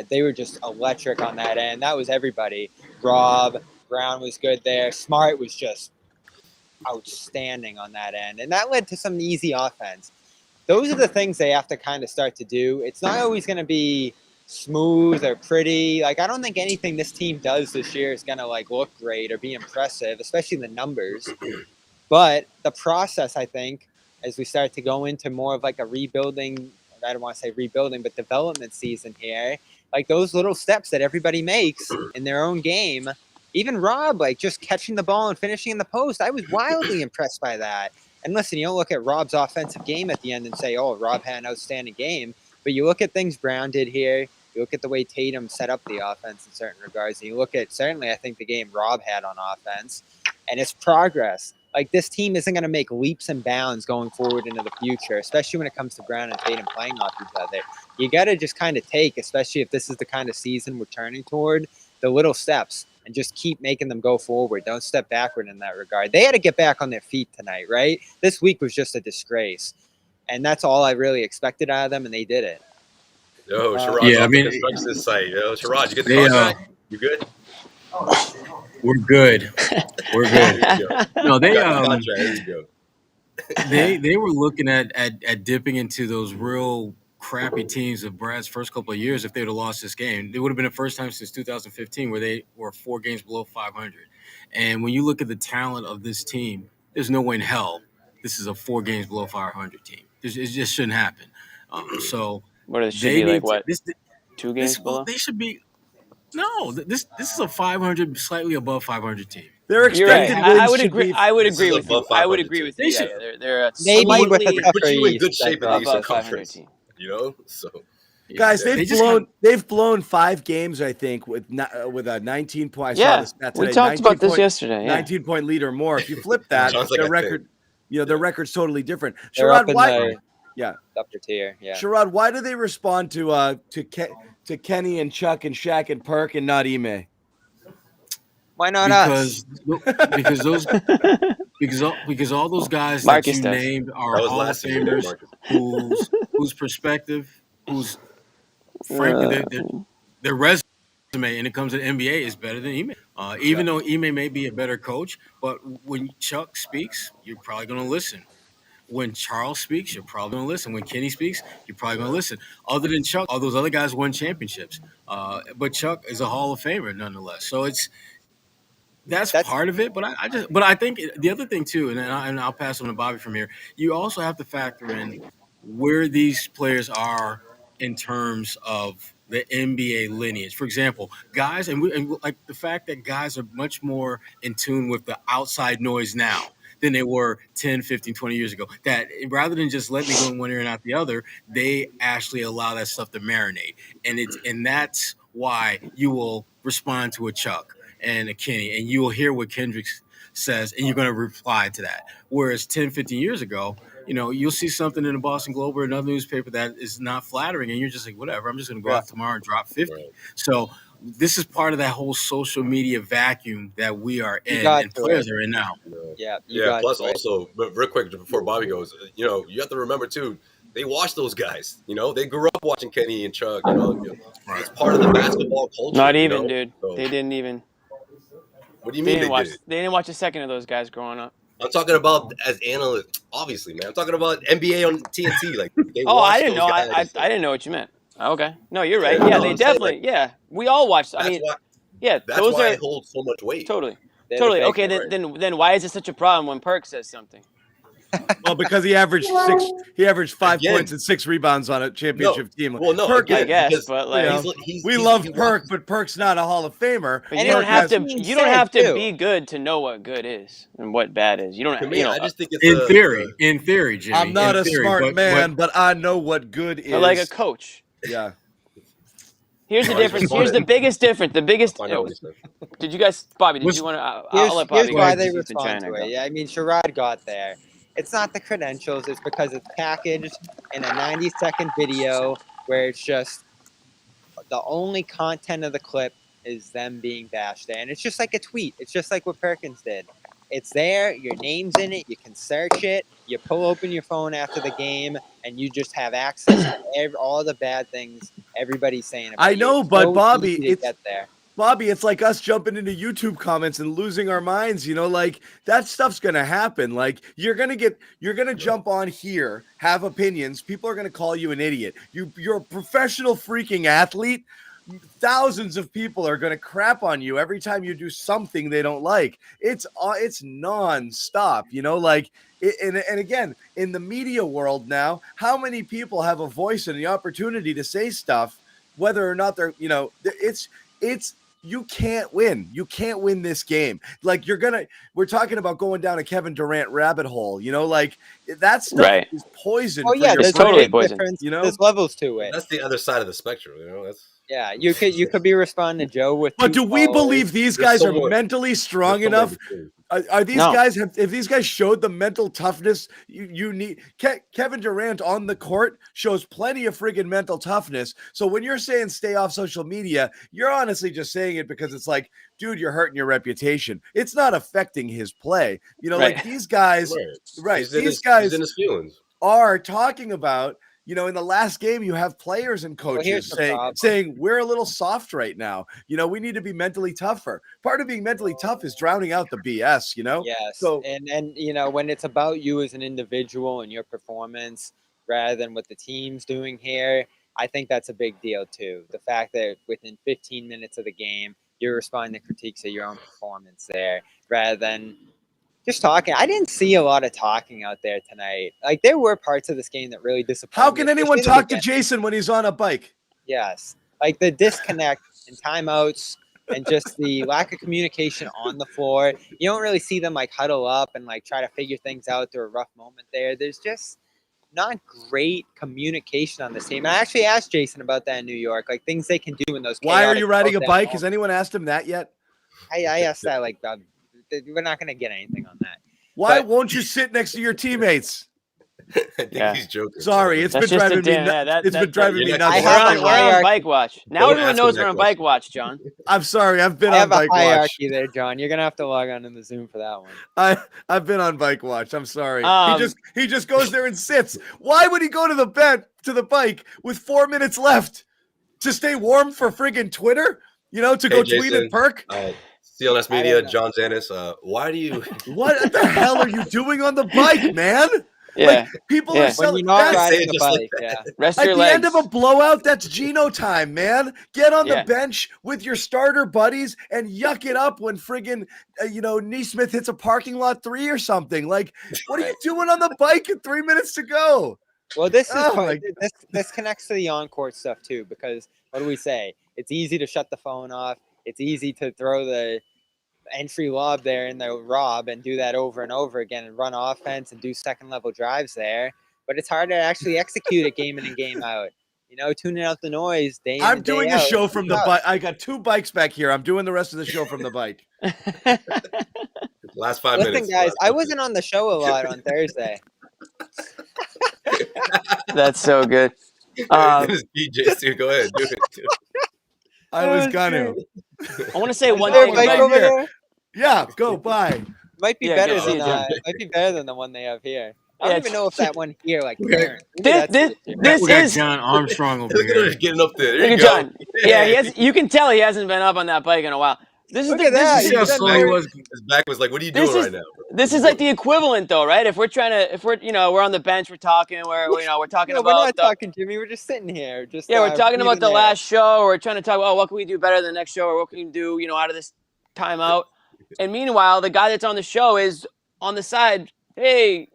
They were just electric on that end. That was everybody. Rob, Brown was good there. Smart was just outstanding on that end. And that led to some easy offense. Those are the things they have to kind of start to do. It's not always going to be smooth or pretty. Like, I don't think anything this team does this year is going to like look great or be impressive, especially the numbers. But the process, I think, as we start to go into more of like a rebuilding, I don't want to say rebuilding, but development season here, like those little steps that everybody makes in their own game. Even Rob, like just catching the ball and finishing in the post, I was wildly impressed by that. And listen, you don't look at Rob's offensive game at the end and say, oh, Rob had an outstanding game. But you look at things Brown did here. You look at the way Tatum set up the offense in certain regards. And you look at, certainly, I think the game Rob had on offense. And it's progress. Like, this team isn't going to make leaps and bounds going forward into the future, especially when it comes to Brown and Tatum playing off each other. You got to just kind of take, especially if this is the kind of season we're turning toward, the little steps. And just keep making them go forward. Don't step backward in that regard. They had to get back on their feet tonight, right? This week was just a disgrace. And that's all I really expected out of them, and they did it. Yo, Sherrod's on the construction site. Yo, Sherrod, you get the contract? You good? We're good. We're good. No, they were looking at dipping into those real crappy teams of Brad's first couple of years. If they would have lost this game, it would have been the first time since 2015 where they were 4 games below 500. And when you look at the talent of this team, there's no way in hell this is a 4 games below 500 team. It just shouldn't happen. So what is they be like? What 2 games below? They should be. No, this is a 500, slightly above 500 team. They're expected. Right. I would agree. I would agree with you. I would agree with you. They're maybe with a put you in good shape in the Eastern Conference. So guys, they've blown 5 games, I think, with a 19 point. We talked about this yesterday. 19-point lead or more. If you flip that, their record, their record's totally different. Sherrod, why? Upper tier. Yeah. Sherrod, why do they respond to Kenny and Chuck and Shaq and Perk and not Ime? Why not us? Because all those guys Marcus that you named are Hall of Famers whose perspective, whose frankly their resume when it comes to the NBA is better than Ime. Even though Ime may be a better coach, but when Chuck speaks, you're probably going to listen. When Charles speaks, you're probably going to listen. When Kenny speaks, you're probably going to listen. Other than Chuck, all those other guys won championships. But Chuck is a Hall of Famer nonetheless. So that's part of it. But I think the other thing too, and I'll pass on to Bobby from here. You also have to factor in where these players are in terms of the NBA lineage. For example, guys, and like the fact that guys are much more in tune with the outside noise now than they were 10, 15, 20 years ago. That rather than just let me go in one ear and out the other, they actually allow that stuff to marinate. And that's why you will respond to a Chuck and a Kenny, and you will hear what Kendrick says, and you're going to reply to that. Whereas 10, 15 years ago, you'll see something in the Boston Globe or another newspaper that is not flattering, and you're just like, whatever, I'm just going to go out tomorrow and drop 50. Right. So this is part of that whole social media vacuum that we are in and players are in now. Yeah. Plus, also, but real quick before Bobby goes, you have to remember too. They watch those guys. They grew up watching Kenny and Chuck. It's part of the basketball culture. Not even, dude. So, they didn't even. What do you mean they didn't? They didn't watch a second of those guys growing up. I'm talking about as analysts, obviously, man. I'm talking about NBA on TNT. Like, I didn't know. I didn't know what you meant. Okay, no, you're right. Yeah, they definitely. We all watched. I mean, that's why it holds so much weight. Totally. Okay, then why is it such a problem when Perk says something? Well, because he averaged 5 points and 6 rebounds on a championship team. Well, no, Perk, I guess, but like we love Perk, but Perk's not a Hall of Famer. But you don't have to. You don't have to be good to know what good is and what bad is. You don't. I just think it's in theory, Jimmy. I'm not a smart man, but I know what good is. Like a coach. Yeah. Here's the difference. Here's the biggest difference. The biggest. Did you guys, Bobby? Did you want to? I'll let Bobby. Here's why they respond to it. Yeah, I mean, Sherrod got there. It's not the credentials. It's because it's packaged in a 90-second video where it's just the only content of the clip is them being bashed there. And it's just like a tweet. It's just like what Perkins did. It's there. Your name's in it. You can search it. You pull open your phone after the game, and you just have access to all the bad things everybody's saying about I know, it's but so Bobby, get there. Bobby, it's like us jumping into YouTube comments and losing our minds, like that stuff's going to happen. Like you're going to jump on here, have opinions. People are going to call you an idiot. You're a professional freaking athlete. Thousands of people are going to crap on you every time you do something they don't like. It's nonstop, and again, in the media world now, how many people have a voice and the opportunity to say stuff, whether or not they're, it's, you can't win. You can't win this game. Like we're talking about going down a Kevin Durant rabbit hole, like that stuff is poison. Oh yeah, there's totally poison. There's levels to it. That's the other side of the spectrum, Yeah, you could be responding to Joe with. But do we believe these guys are mentally strong enough? Are these guys if these guys showed the mental toughness you need? Kevin Durant on the court shows plenty of friggin' mental toughness. So when you're saying stay off social media, you're honestly just saying it because it's like, dude, you're hurting your reputation. It's not affecting his play. Like these guys, right? These guys in his feelings are talking about. In the last game, you have players and coaches saying we're a little soft right now. We need to be mentally tougher. Part of being mentally tough is drowning out the BS, Yes. So, and when it's about you as an individual and your performance rather than what the team's doing here, I think that's a big deal too. The fact that within 15 minutes of the game, you're responding to critiques of your own performance there rather than just talking. I didn't see a lot of talking out there tonight. Like there were parts of this game that really disappointed me. How can anyone talk to Jason when he's on a bike? Yes. Like the disconnect and timeouts and just the lack of communication on the floor. You don't really see them like huddle up and like try to figure things out through a rough moment there. There's just not great communication on this team. And I actually asked Jason about that in New York, like things they can do in those. Why are you riding a bike? Has anyone asked him that yet? I asked that like we're not going to get anything on that. Why won't you sit next to your teammates? I think he's joking. Sorry, it's been driving me nuts. It's been driving me nuts. We're on bike watch. Now everyone knows we're on bike watch, John. I'm sorry. I've been on bike watch. I have a hierarchy there, John. You're going to have to log on in the Zoom for that one. I've been on bike watch. I'm sorry. He just goes there and sits. Why would he go to the bike with 4 minutes left to stay warm for friggin' Twitter? To go tweet at Perk? CLNS Media, John Zannis. Why do you? What the hell are you doing on the bike, man? Yeah, like, people are selling. Riding the bike. Rest at your the legs. end of a blowout, that's Geno time, man. Get on the bench with your starter buddies and yuck it up when friggin' Neesmith hits a parking lot 3 or something. Like, what are you doing on the bike at 3 minutes to go? Well, this connects to the on-court stuff too, because what do we say? It's easy to shut the phone off. It's easy to throw the entry lob there in the rob and do that over and over again and run offense and do second-level drives there. But it's hard to actually execute it game in and game out. Tuning out the noise day in I'm doing day a out. show from the bike. I got 2 bikes back here. I'm doing the rest of the show from the bike. Last 5 minutes. Listen, guys, I wasn't on the show a lot on Thursday. That's so good. DJ, go ahead. Do it. I was gonna. I want to say one there thing a bike over there? Yeah, go by. Might be Yeah, better go. See than you, John. might be better than the one they have here. I Yeah, don't even know if that one here Okay. turns. Maybe that's the issue. This we got is John Armstrong over Look at here. her getting up there. There look you at go. John. Yeah, he has. You can tell he hasn't been up on that bike in a while. This is Look at that. This See how is, slow he was. His back was like, "What are you This doing is- right now?" Bro? this is like the equivalent, though, right? If we're we're on the bench, we're talking, we're talking No, we're about not the, talking, Jimmy. We're just sitting here. Just we're talking about breathing the air. last show, or we're trying to talk about what can we do better than the next show, or what can we do, out of this timeout. And meanwhile, the guy that's on the show is on the side. Hey,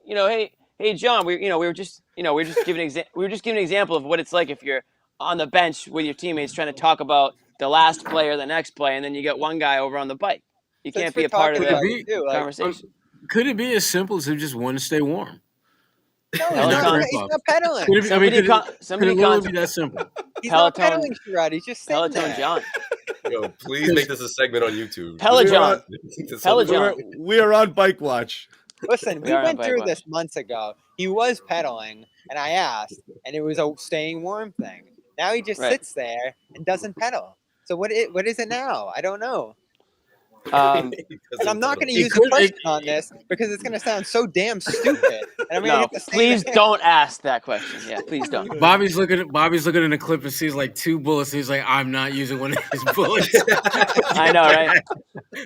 hey, John. We were just giving an example of what it's like if you're on the bench with your teammates trying to talk about the last play or the next play, and then you get one guy over on the bike. You Since can't be we're a part of talking the about it too, conversation. Could it be as simple as he just wanted to stay warm? No, Peloton. he's not pedaling. Could it be, I mean, could Somebody it literally be that simple? He's not Peloton. pedaling, Sherrod. He's just sitting Peloton there. John. Yo, please make this a segment on YouTube. Peloton. Peloton. We are on Bike Watch. Listen, we We are on went Bike through Watch. this months ago. He was pedaling, and I asked, and it was a staying warm thing. Now he just Right. sits there and doesn't pedal. So what is it now? I don't know. Um, And I'm not going to It use a could- question on this because it's going to sound so damn stupid. And I'm going to no, get the same please answer. don't ask that question. Yeah, please don't. Bobby's looking at the clip and sees like 2 bullets. And he's like, I'm not using one of his bullets. I know, right?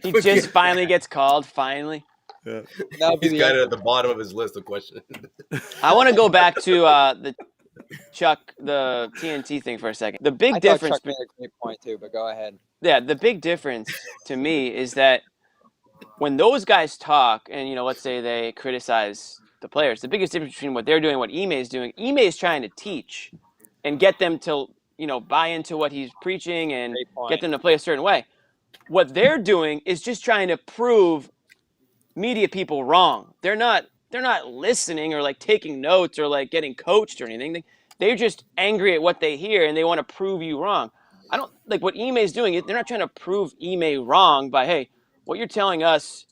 He just finally gets called. Finally. Yeah. That'll be He's the got end. it at the bottom of his list of questions. I want to go back to the TNT thing for a second. The big I thought difference. Chuck made a great point too, but go ahead. Yeah, the big difference to me is that when those guys talk and, let's say they criticize the players, the biggest difference between what they're doing and what Ime is doing, Ime is trying to teach and get them to, buy into what he's preaching and Great point. get them to play a certain way. What they're doing is just trying to prove media people wrong. They're not listening or like taking notes or like getting coached or anything. They're just angry at what they hear and they want to prove you wrong. I don't like what Ime is doing. They're not trying to prove Ime wrong by, hey, what you're telling us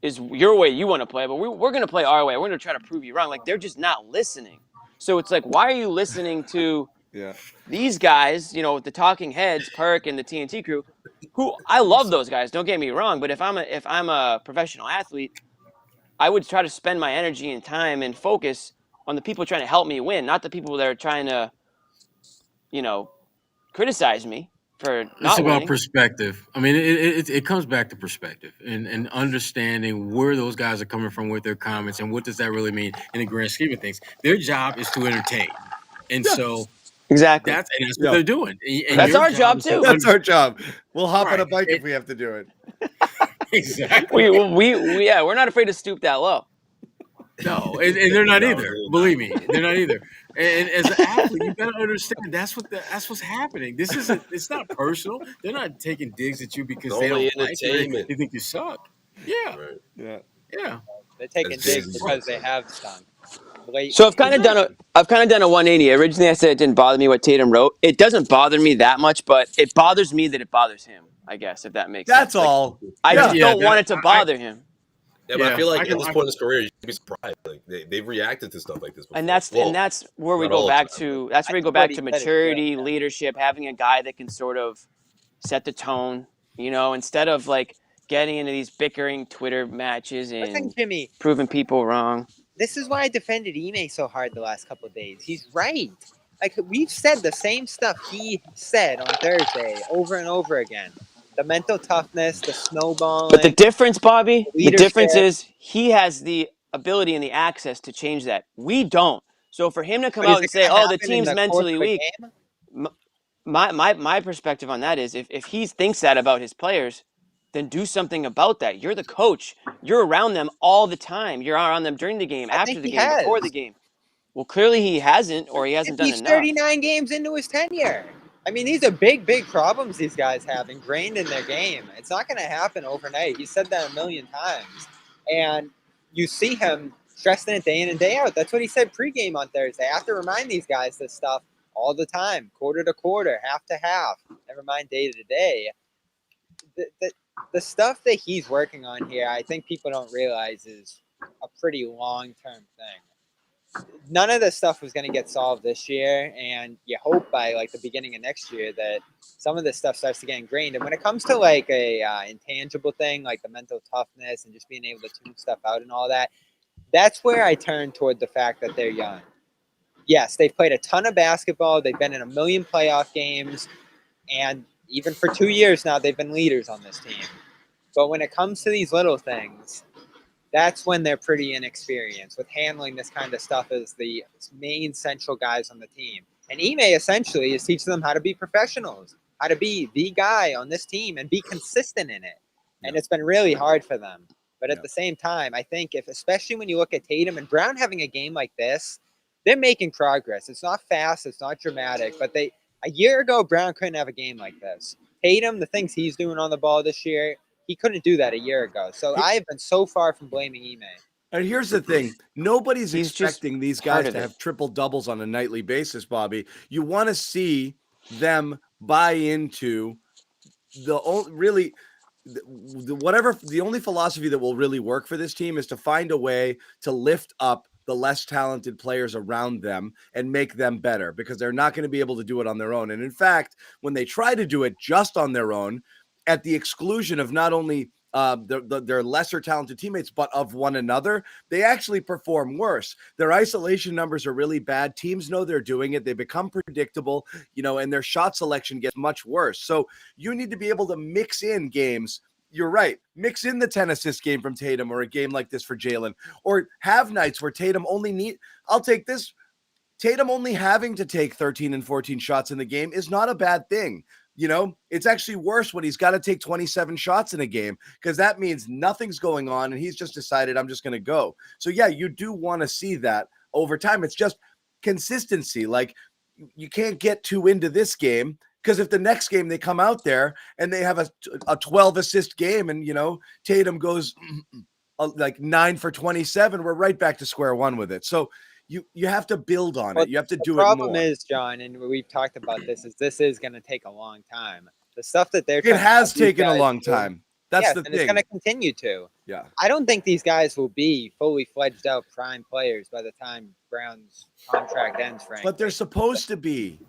is your way you want to play, but we're going to play our way. We're going to try to prove you wrong. Like, they're just not listening. So it's like, why are you listening to these guys, the talking heads, Perk and the TNT crew, who I love those guys, don't get me wrong, but if I'm a professional athlete, I would try to spend my energy and time and focus on the people trying to help me win, not the people that are trying to, criticize me for not It's about winning. perspective. I mean, it comes back to perspective and understanding where those guys are coming from with their comments and what does that really mean in the grand scheme of things. Their job is to entertain, and so exactly that's what they're doing. And that's our job is too. That's our job. We'll hop on a Right. bike if we have to do it. Exactly. We're not afraid to stoop that low. No, and they're not either. Believe me, they're not either. And as an athlete, you gotta understand that's what's happening. It's not personal. They're not taking digs at you because they don't like you. They think you suck. Yeah. Right. Yeah. They're taking digs because they have stunk. So I've kind of done a 180. Originally, I said it didn't bother me what Tatum wrote. It doesn't bother me that much, but it bothers me that it bothers him. I guess if that makes sense. That's all. I just don't want it to bother him. Yeah, but I feel like at this point in his career, you should be surprised. Like they've reacted to stuff like this before. And that's where we go back to. That's where we go back to maturity, leadership, having a guy that can sort of set the tone. Instead of like getting into these bickering Twitter matches and Listen, Jimmy, proving people wrong. This is why I defended Ime so hard the last couple of days. He's right. Like, we've said the same stuff he said on Thursday over and over again. The mental toughness, the snowballing. But the difference, Bobby, the leadership. difference is he has the ability and the access to change that. We don't. So for him to come out and say, "Oh, the team's mentally weak," my perspective on that is if he thinks that about his players, then do something about that. You're the coach. You're around them all the time. You're around them during the game, after the game, before the game. Well, clearly he hasn't, or he hasn't done enough. He's 39 games into his tenure. I mean, these are big, big problems these guys have ingrained in their game. It's not going to happen overnight. He said that a million times. And you see him stressing it day in and day out. That's what he said pregame on Thursday. I have to remind these guys this stuff all the time, quarter to quarter, half to half, never mind day to day. The stuff that he's working on here, I think people don't realize is a pretty long-term thing. none of this stuff was going to get solved this year, and you hope by like the beginning of next year that some of this stuff starts to get ingrained. And when it comes to like a intangible thing, like the mental toughness and just being able to tune stuff out and all that, that's where I turn toward the fact that they're young. Yes, they've played a ton of basketball. They've been in a million playoff games, and even for 2 years now, they've been leaders on this team. But when it comes to these little things, that's when they're pretty inexperienced with handling this kind of stuff as the main central guys on the team. And Ime essentially is teaching them how to be professionals, how to be the guy on this team and be consistent in it. And it's been really hard for them. But at the same time, I think especially when you look at Tatum and Brown having a game like this, they're making progress. It's not fast, it's not dramatic, but a year ago, Brown couldn't have a game like this. Tatum, the things he's doing on the ball this year, he couldn't do that a year ago. So I have been so far from blaming Ime. And here's the thing. Nobody's expecting these guys to have triple doubles on a nightly basis, Bobby. You want to see them buy into the only philosophy that will really work for this team is to find a way to lift up the less talented players around them and make them better, because they're not going to be able to do it on their own. And in fact, when they try to do it just on their own, at the exclusion of not only their lesser talented teammates, but of one another, they actually perform worse. Their isolation numbers are really bad. Teams know they're doing it. They become predictable, and their shot selection gets much worse. So you need to be able to mix in games. You're right. Mix in the 10 assist game from Tatum, or a game like this for Jalen, or have nights where Tatum I'll take this. Tatum only having to take 13 and 14 shots in the game is not a bad thing. It's actually worse when he's got to take 27 shots in a game, because that means nothing's going on and he's just decided, I'm just going to go. So yeah, you do want to see that over time. It's just consistency. Like, you can't get too into this game, because if the next game they come out there and they have a 12 assist game and, Tatum goes like 9 for 27, we're right back to square one with it. So you have to build on it. You have to do it more. The problem is, John, and we've talked about this is going to take a long time. The stuff that it has taken a long time. That's the thing. It's going to continue to. Yeah. I don't think these guys will be fully fledged out prime players by the time Brown's contract ends, frankly. But they're supposed to be.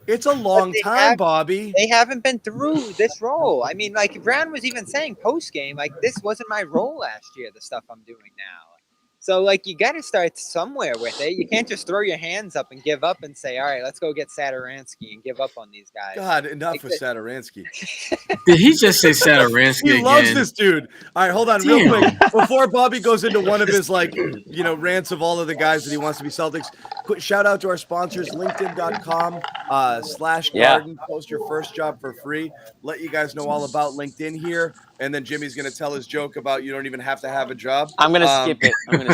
It's a long time, Bobby. They haven't been through this role. I mean, like Brown was even saying post-game, like, this wasn't my role last year, the stuff I'm doing now. So, like, you got to start somewhere with it. You can't just throw your hands up and give up and say, all right, let's go get Satoransky and give up on these guys. God, enough with Satoransky. Did he just say Satoransky He again? loves this dude. All right, hold on real quick. Before Bobby goes into one of his, rants of all of the guys that he wants to be Celtics, quick shout out to our sponsors, linkedin.com/garden. Post your first job for free. Let you guys know all about LinkedIn here. And then Jimmy's going to tell his joke about you don't even have to have a job. I'm going to skip it. I'm going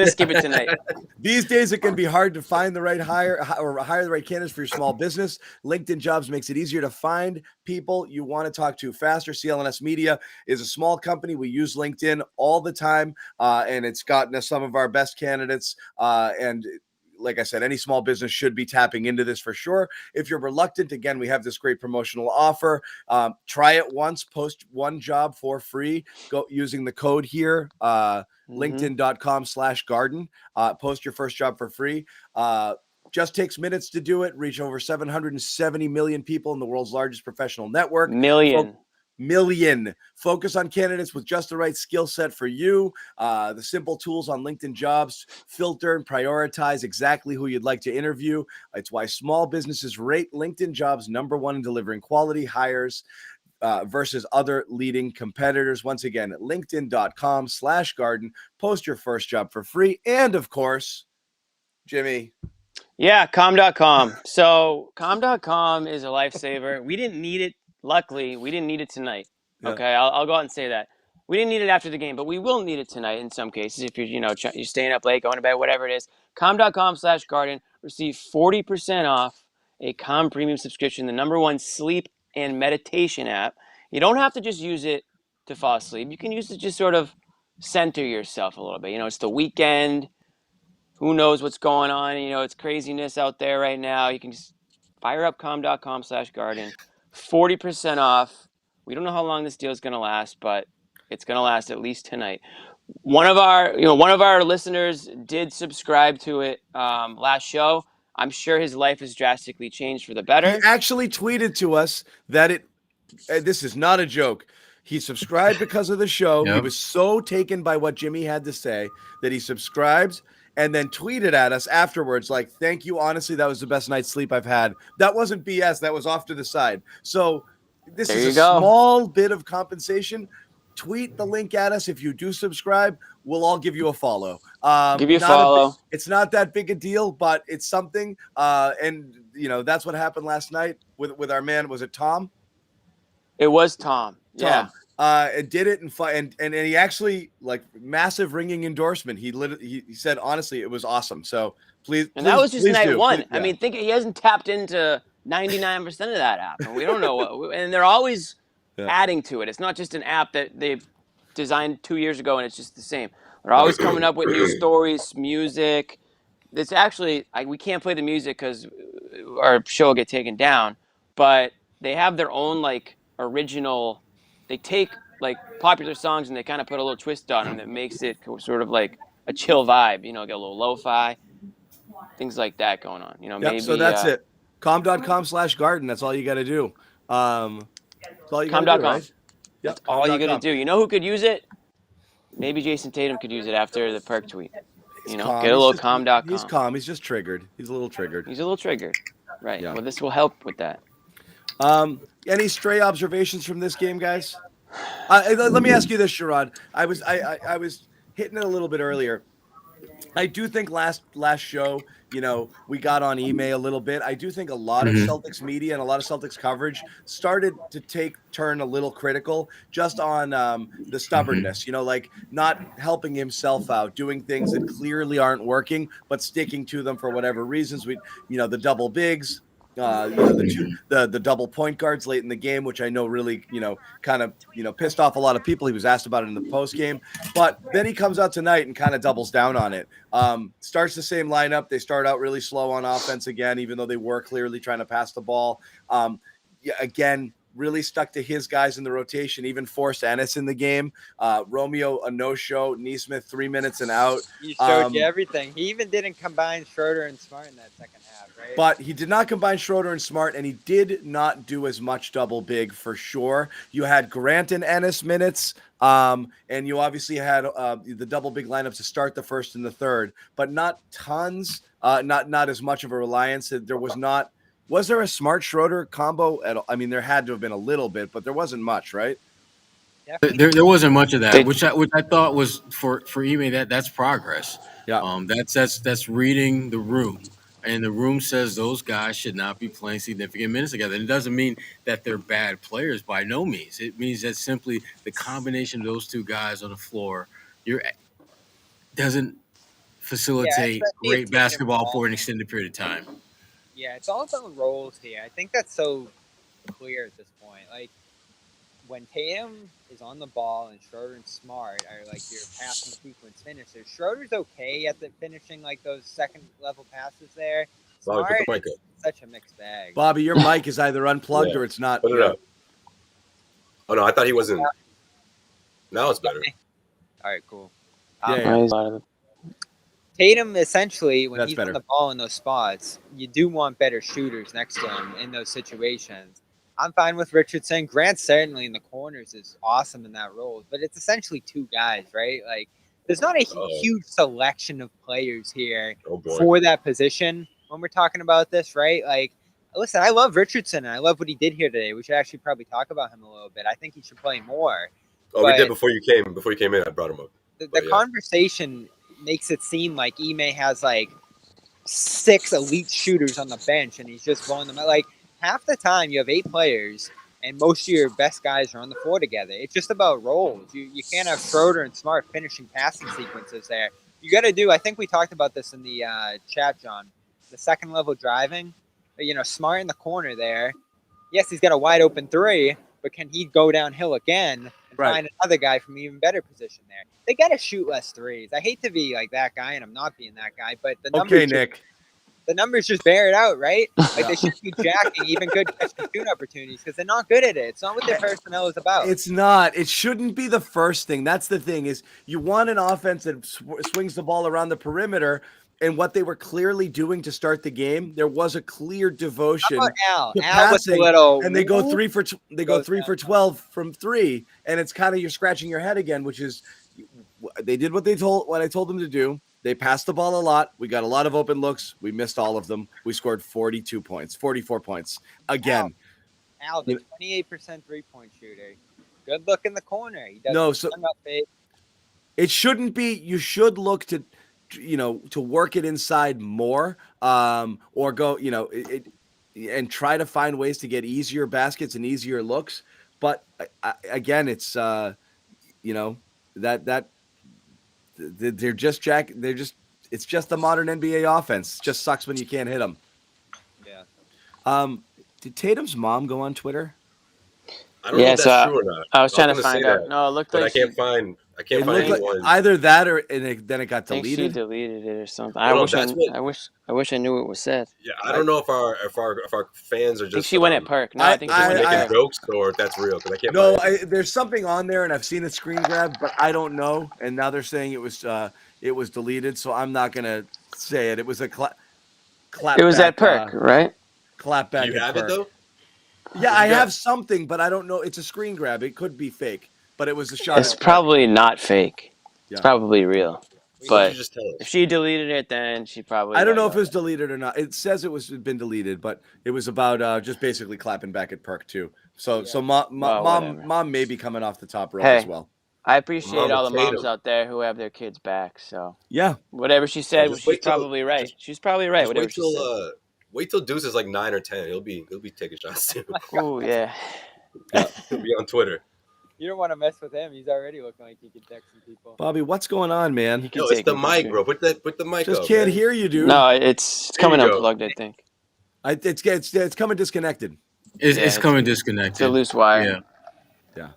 to skip it tonight. These days, it can be hard to find the right hire the right candidates for your small business. LinkedIn Jobs makes it easier to find people you want to talk to faster. CLNS Media is a small company. We use LinkedIn all the time, and it's gotten us some of our best candidates. And like I said, any small business should be tapping into this for sure. If you're reluctant, again, we have this great promotional offer. Try it once, post one job for free. Go using the code here, linkedin.com/garden. Post your first job for free. Just takes minutes to do it. Reach over 770 million people in the world's largest professional network. Million. Focus on candidates with just the right skill set for you. The simple tools on LinkedIn Jobs filter and prioritize exactly who you'd like to interview. It's why small businesses rate LinkedIn Jobs #1 in delivering quality hires versus other leading competitors. Once again, linkedin.com/garden. Post your first job for free. And of course, Jimmy. Yeah, calm.com. So calm.com is a lifesaver. We didn't need it. Luckily, we didn't need it tonight. Yeah. Okay, I'll go out and say that. We didn't need it after the game, but we will need it tonight in some cases. If you're, you're staying up late, going to bed, whatever it is. Calm.com/garden. Receive 40% off a Calm Premium subscription, the #1 sleep and meditation app. You don't have to just use it to fall asleep. You can use it to just sort of center yourself a little bit. It's the weekend. Who knows what's going on? It's craziness out there right now. You can just fire up calm.com/garden. 40% off. We don't know how long this deal is going to last, but it's going to last at least tonight. One of our listeners did subscribe to it last show. I'm sure his life has drastically changed for the better. He actually tweeted to us that this is not a joke. He subscribed because of the show. Yep. He was so taken by what Jimmy had to say that he subscribed and then tweeted at us afterwards like, thank you. Honestly, that was the best night's sleep I've had. That wasn't BS. That was off to the side. So this is a small bit of compensation. Tweet the link at us. If you do subscribe, we'll all give you a follow. Give you a follow. It's not that big a deal, but it's something. And, that's what happened last night with our man. Was it Tom? It was Tom. Yeah. And did it and he actually like massive ringing endorsement. He said, honestly, it was awesome. So please. And that was just night one. I mean, think he hasn't tapped into 99% of that app, and we don't know and they're always adding to it. It's not just an app that they've designed 2 years ago and it's just the same. They're always coming up with new stories, music. It's actually we can't play the music because our show will get taken down, but they have their own original. They take popular songs and they kind of put a little twist on them that makes it sort of like a chill vibe. Get a little lo-fi, things like that going on. Maybe. So that's it. Com.com/garden. That's all you got to do. That's all you got to do, right? That's all you got to do. You know who could use it? Maybe Jason Tatum could use it after the perk tweet. Get a little com.com. He's calm. He's just triggered. He's a little triggered. Right. Yeah. Well, this will help with that. Any stray observations from this game, guys? Let me ask you this, Sherrod. I was hitting it a little bit earlier. I do think last show, we got on email a little bit. I do think a lot of Celtics media and a lot of Celtics coverage started to turn a little critical just on the stubbornness, like not helping himself out, doing things that clearly aren't working, but sticking to them for whatever reasons. The double bigs, the double point guards late in the game, which I know really, kind of, pissed off a lot of people. He was asked about it in the post game, but then he comes out tonight and kind of doubles down on it. Starts the same lineup. They start out really slow on offense again, even though they were clearly trying to pass the ball. Again, really stuck to his guys in the rotation, even forced Ennis in the game. Romeo, a no-show. Nesmith, 3 minutes and out. He showed you everything. He even didn't combine Schroeder and Smart in that second half, right? But he did not combine Schroeder and Smart, and he did not do as much double big for sure. You had Grant and Ennis minutes, and you obviously had the double big lineups to start the first and the third, but not tons, not as much of a reliance. There was not. Was there a Smart Schroeder combo at all? I mean, there had to have been a little bit, but there wasn't much, right? There wasn't much of that, which I thought was for Ime that's progress. Yeah. That's reading the room, and the room says those guys should not be playing significant minutes together. And it doesn't mean that they're bad players by no means. It means that simply the combination of those two guys on the floor doesn't facilitate great basketball for an extended period of time. Yeah, it's all about roles here. I think that's so clear at this point. Like, when Tatum is on the ball and Schroeder and Smart are like your passing sequence finishers, Schroeder's okay at the finishing like those second-level passes there. Smart is such a mixed bag. Bobby, your mic is either unplugged or it's not. Put it up. Oh, no, I thought he wasn't. Now it's better. All right, cool. Tatum, essentially, when he's on the ball in those spots, you do want better shooters next to him in those situations. I'm fine with Richardson. Grant certainly in the corners is awesome in that role, but it's essentially two guys, right? Like, there's not a huge selection of players here for that position when we're talking about this, right? Like, listen, I love Richardson, and I love what he did here today. We should actually probably talk about him a little bit. I think he should play more. Oh, we did before you came. Before you came in, I brought him up. The conversation makes it seem like Ime has like 6 elite shooters on the bench and he's just blowing them out. Like, half the time you have 8 players and most of your best guys are on the floor together. It's just about roles. You can't have Schroeder and Smart finishing passing sequences there. You got to do, I think we talked about this in the chat, John, the second level driving. Smart in the corner there. Yes, he's got a wide open 3, but can he go downhill again and find another guy from an even better position there? They got to shoot less threes. I hate to be like that guy, and I'm not being that guy, but the numbers. Okay, Nick. the numbers just bear it out, right? Like they should be jacking even good catch and shoot opportunities because they're not good at it. It's not what their personnel is about. It's not. It shouldn't be the first thing. That's the thing is you want an offense that swings the ball around the perimeter. And what they were clearly doing to start the game, there was a clear devotion Al? to Al was passing, a little. and they go 3 for 12 from 3, and it's kind of you're scratching your head again, which is they did what I told them to do. They passed the ball a lot. We got a lot of open looks. We missed all of them. We scored 44 points again. Al, the 28% 3-point shooter. Good look in the corner. He does it shouldn't be. You should look to work it inside more, or go, and try to find ways to get easier baskets and easier looks. But again, it's it's just the modern NBA offense. It just sucks when you can't hit them. Yeah. Did Tatum's mom go on Twitter? I don't know if that's true or not. I was trying to find out. No, it looked like I can't find anyone. Like either that or then it got deleted. I think she deleted it or something. I wish I knew what was said. Yeah, I don't know if our fans are just. I think she went at Perk. No, I think she went making jokes or if that's real because I can't. No, there's something on there and I've seen it screen grabbed, but I don't know. And now they're saying it was deleted, so I'm not gonna say it. It was a clap. It was at Perk, right? Clap back. Do you have Perk. it though? Yeah, I have something, but I don't know. It's a screen grab. It could be fake, but it was a shot. It's probably not fake. It's probably real. But just tell us. If she deleted it, then she probably. I don't know if it was deleted or not. It says it was been deleted, but it was about just basically clapping back at Perk too. So mom may be coming off the top rope as well. I appreciate all the moms out there who have their kids back. So yeah, whatever she said, she's probably right. She's probably right. Whatever she said. Wait till Deuce is like 9 or 10. He'll be taking shots too. Oh yeah. He'll be on Twitter. You don't want to mess with him. He's already looking like he can text some people. Bobby, what's going on, man? No, it's the mic, bro. Put the mic Just up. Can't hear you, dude. No, it's coming unplugged, I think. It's coming disconnected. It's coming disconnected. It's a loose wire. Yeah.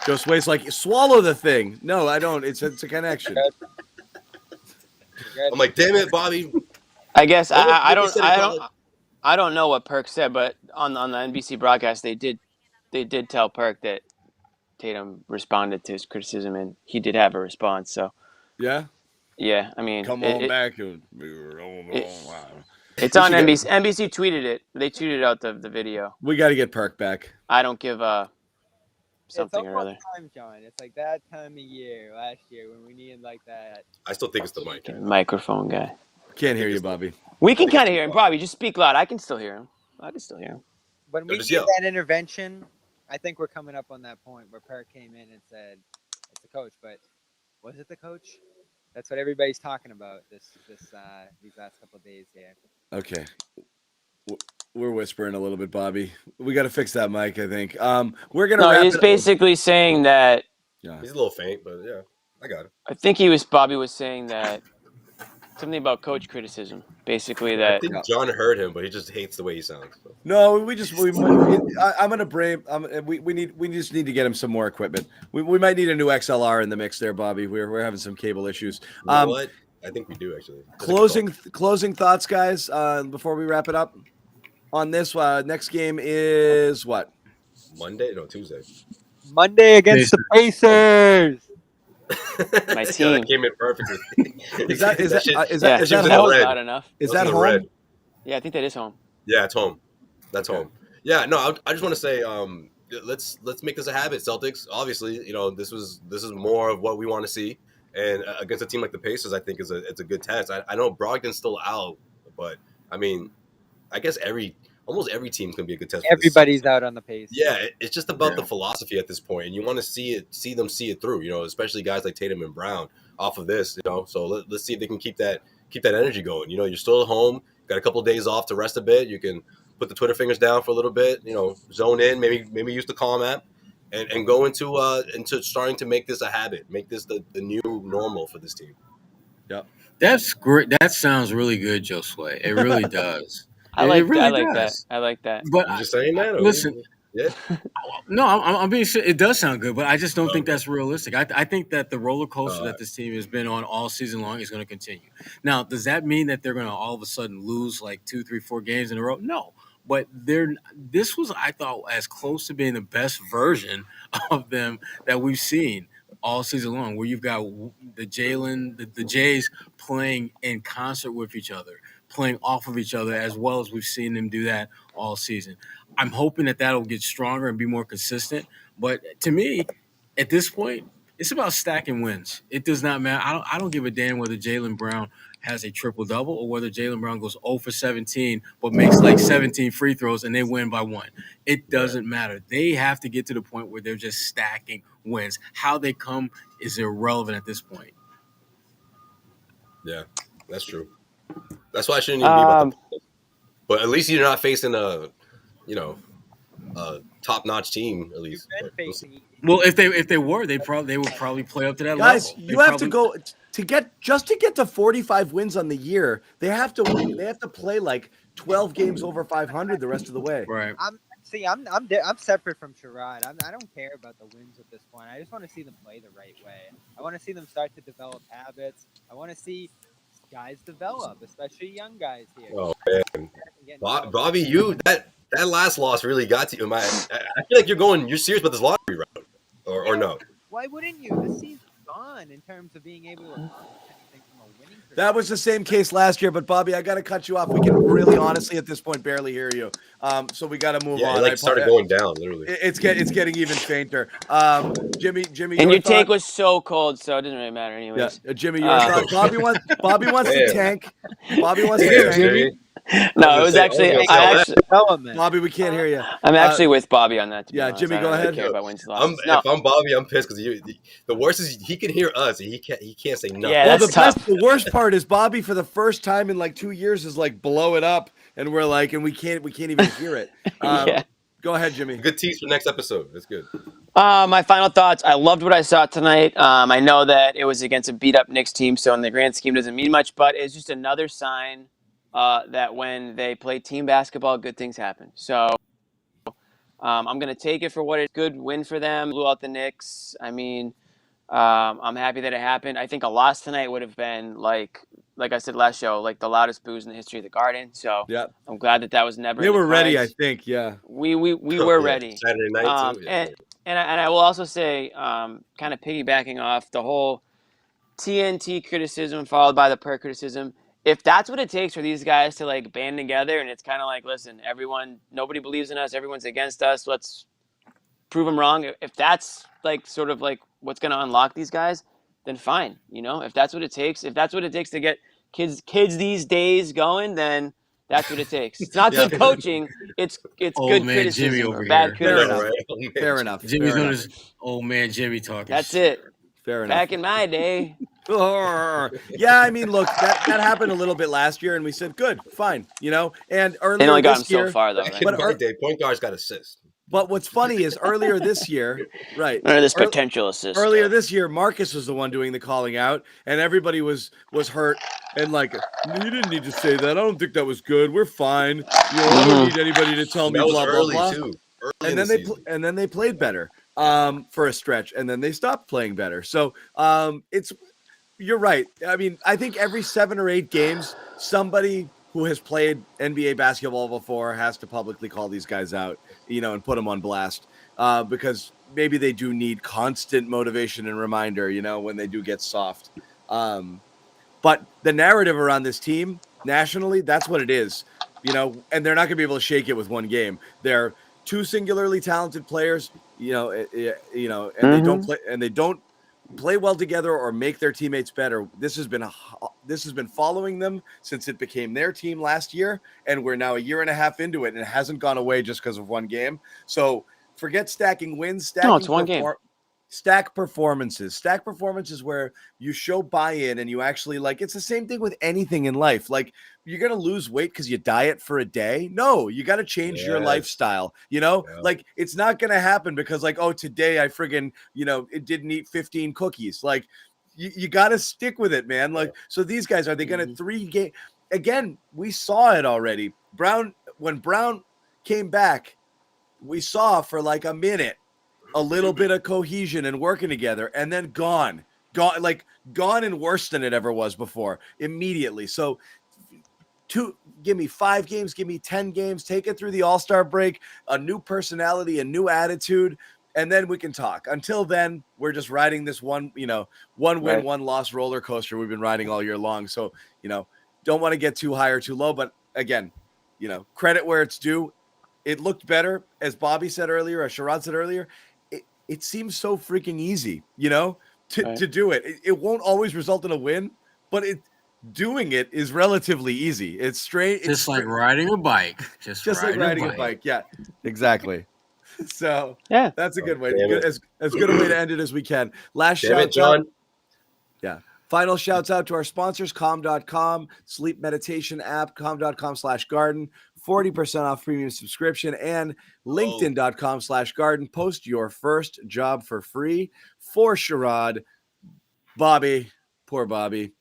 Josue's like, swallow the thing. No, I don't. It's a connection. I'm like, damn it, Bobby. I guess I don't know what Perk said, but on the NBC broadcast they did tell Perk that Tatum responded to his criticism and he did have a response. So yeah, I mean, come on back. It's on NBC. NBC tweeted it. They tweeted out the video. We got to get Perk back. I don't give something or other. Time, John. It's like that time of year last year when we needed like that. I still think it's the mic. Microphone guy. Can't hear you, Bobby. We can kind of hear him. Bobby, just speak loud. I can still hear him. When we did that intervention, I think we're coming up on that point where Perk came in and said, "It's the coach," but was it the coach? That's what everybody's talking about these last couple of days here. Okay, we're whispering a little bit, Bobby. We got to fix that mic. I think. We're gonna. No, he's basically saying that. Yeah, he's a little faint, but yeah, I got it. I think Bobby was saying that. Something about coach criticism, basically that. I think John heard him, but he just hates the way he sounds. So. No, I'm gonna blame. We just need to get him some more equipment. We might need a new XLR in the mix there, Bobby. We're having some cable issues. You know what? I think we do actually. Closing thoughts, guys. Before we wrap it up on this, next game is what? Monday? No, Tuesday. Monday against the Pacers. My team. That came in perfectly. Is that home? Not enough. Is that home? Red. Yeah, I think that is home. Yeah, it's home. That's home. Yeah, no, I just want to say, let's make this a habit, Celtics. Obviously, this is more of what we want to see, and against a team like the Pacers, I think it's a good test. I know Brogdon's still out, but I mean, I guess almost every team can be a good test. Everybody's out on the pace. Yeah, it's just about the philosophy at this point, and you want to see them see it through. Especially guys like Tatum and Brown off of this. So let's see if they can keep that energy going. You're still at home, got a couple of days off to rest a bit. You can put the Twitter fingers down for a little bit. Zone in, maybe use the Calm app, and go into starting to make this a habit, make this the new normal for this team. Yep, that's great. That sounds really good, Josue. It really does. I like that. But I'm just saying that. Listen, Yeah. No, I'm being sure it does sound good, but I just don't think that's realistic. I think that the roller coaster that this team has been on all season long is going to continue. Now, does that mean that they're going to all of a sudden lose like 2, 3, 4 games in a row? No, but this was, I thought, as close to being the best version of them that we've seen all season long, where you've got the Jays playing in concert with each other, playing off of each other, as well as we've seen them do that all season. I'm hoping that that'll get stronger and be more consistent. But to me, at this point, it's about stacking wins. It does not matter. I don't give a damn whether Jaylen Brown has a triple-double or whether Jaylen Brown goes 0 for 17 but makes like 17 free throws and they win by 1. It doesn't matter. They have to get to the point where they're just stacking wins. How they come is irrelevant at this point. Yeah, that's true. That's why I shouldn't even be about the but at least you're not facing a top-notch team, at least. Well, if they were, they would probably play up to that Guys, level. you have to go to get to 45 wins on the year. They have to play like 12 games over 500 the rest of the way. Right. I'm separate from Sherrod. I don't care about the wins at this point. I just want to see them play the right way. I want to see them start to develop habits. I want to see guys develop, especially young guys here. Oh man, Bobby, that last loss really got to you. I feel like you're serious about this lottery round, or no? Why wouldn't you? The season's gone in terms of being able to accomplish anything from a winning perspective. That was the same case last year, but Bobby, I got to cut you off. We can really, honestly, at this point, barely hear you. So we got to move on. It started going down, literally. It's getting even fainter. Jimmy, and your take was so cold, so it doesn't really matter anyways. Yeah, Jimmy, your thought. Bobby wants to tank. Bobby wants to tank. Jimmy. No, it was actually Bobby, we can't hear you. I'm actually with Bobby on that. Yeah, Jimmy, go ahead. Care about wins and losses. If I'm Bobby, I'm pissed because the worst is he can hear us. And he can't say nothing. Yeah, that's tough. The worst part is Bobby for the first time in like 2 years is like blow it up, and we're like, and we can't even hear it. Yeah. Go ahead, Jimmy. Good tease for next episode. That's good. My final thoughts. I loved what I saw tonight. I know that it was against a beat-up Knicks team, so in the grand scheme doesn't mean much, but it's just another sign that when they play team basketball, good things happen. So I'm going to take it for what it's good win for them. Blew out the Knicks. I mean, I'm happy that it happened. I think a loss tonight would have been like I said last show, like the loudest boos in the history of the Garden. So yeah, I'm glad that was never. They were ready, I think. Yeah, we were ready. Saturday night too. Yeah. And I will also say, kind of piggybacking off the whole TNT criticism followed by the per criticism. If that's what it takes for these guys to like band together, and it's kind of like, listen, nobody believes in us, everyone's against us. Let's prove them wrong. If that's like sort of like what's going to unlock these guys, then fine. If that's what it takes, to get kids these days going, then that's what it takes. It's not good coaching. It's good criticism or bad criticism. Fair enough. Jimmy's on his old man Jimmy talking. That's it. Fair enough. Back in my day. Yeah, I mean, look, that happened a little bit last year, and we said, good, fine, and earlier they only got this him year, so far, though. Right? But point guards got assists. But what's funny is earlier this year, right? This potential assist. Earlier this year, Marcus was the one doing the calling out, and everybody was hurt. And like, you didn't need to say that. I don't think that was good. We're fine. I don't need anybody to tell me blah blah blah. Too. And then they played better for a stretch, and then they stopped playing better. So you're right. I mean, I think every 7 or 8 games, somebody who has played NBA basketball before has to publicly call these guys out, and put them on blast because maybe they do need constant motivation and reminder, when they do get soft. But the narrative around this team nationally, that's what it is, and they're not going to be able to shake it with one game. They're 2 singularly talented players, and they don't play well together or make their teammates better. This has been following them since it became their team last year, and we're now a year and a half into it, and it hasn't gone away just because of one game. So forget stacking wins. It's one game. Stack performances where you show buy-in and you actually it's the same thing with anything in life. Like, you're going to lose weight because you diet for a day. No, you got to change your lifestyle, like it's not going to happen because today I friggin', it didn't eat 15 cookies. Like you got to stick with it, man. So these guys, are they going to 3 game again? We saw it already. When Brown came back, we saw for like a minute a little bit of cohesion and working together, and then gone and worse than it ever was before immediately. So give me 5 games, give me 10 games, take it through the All-Star break, a new personality, a new attitude, and then we can talk. Until then, we're just riding this one win, one loss roller coaster we've been riding all year long. So, don't want to get too high or too low, but again, credit where it's due. It looked better, as Bobby said earlier, as Sherrod said earlier. It seems so freaking easy, to do it. It won't always result in a win, but doing it is relatively easy. It's straight. Just like riding a bike. Just like riding a bike. Yeah, exactly. So yeah, that's a good way. As good a way to end it as we can. Last shout John. out. Yeah. Final shouts out to our sponsors, calm.com, sleep meditation app, calm.com/garden, 40% off premium subscription, and linkedin.com/garden. Post your first job for free. For Sherrod, Bobby, poor Bobby,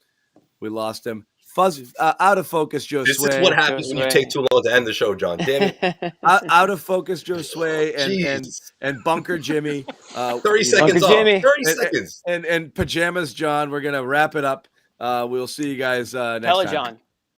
we lost him. Out of focus, Josue. This is what happens when you take too long to end the show, John. Damn it. Out of focus, Josue and Bunker Jimmy. 30 seconds off. 30 seconds. And Pajamas John. We're gonna wrap it up. We'll see you guys next time. John.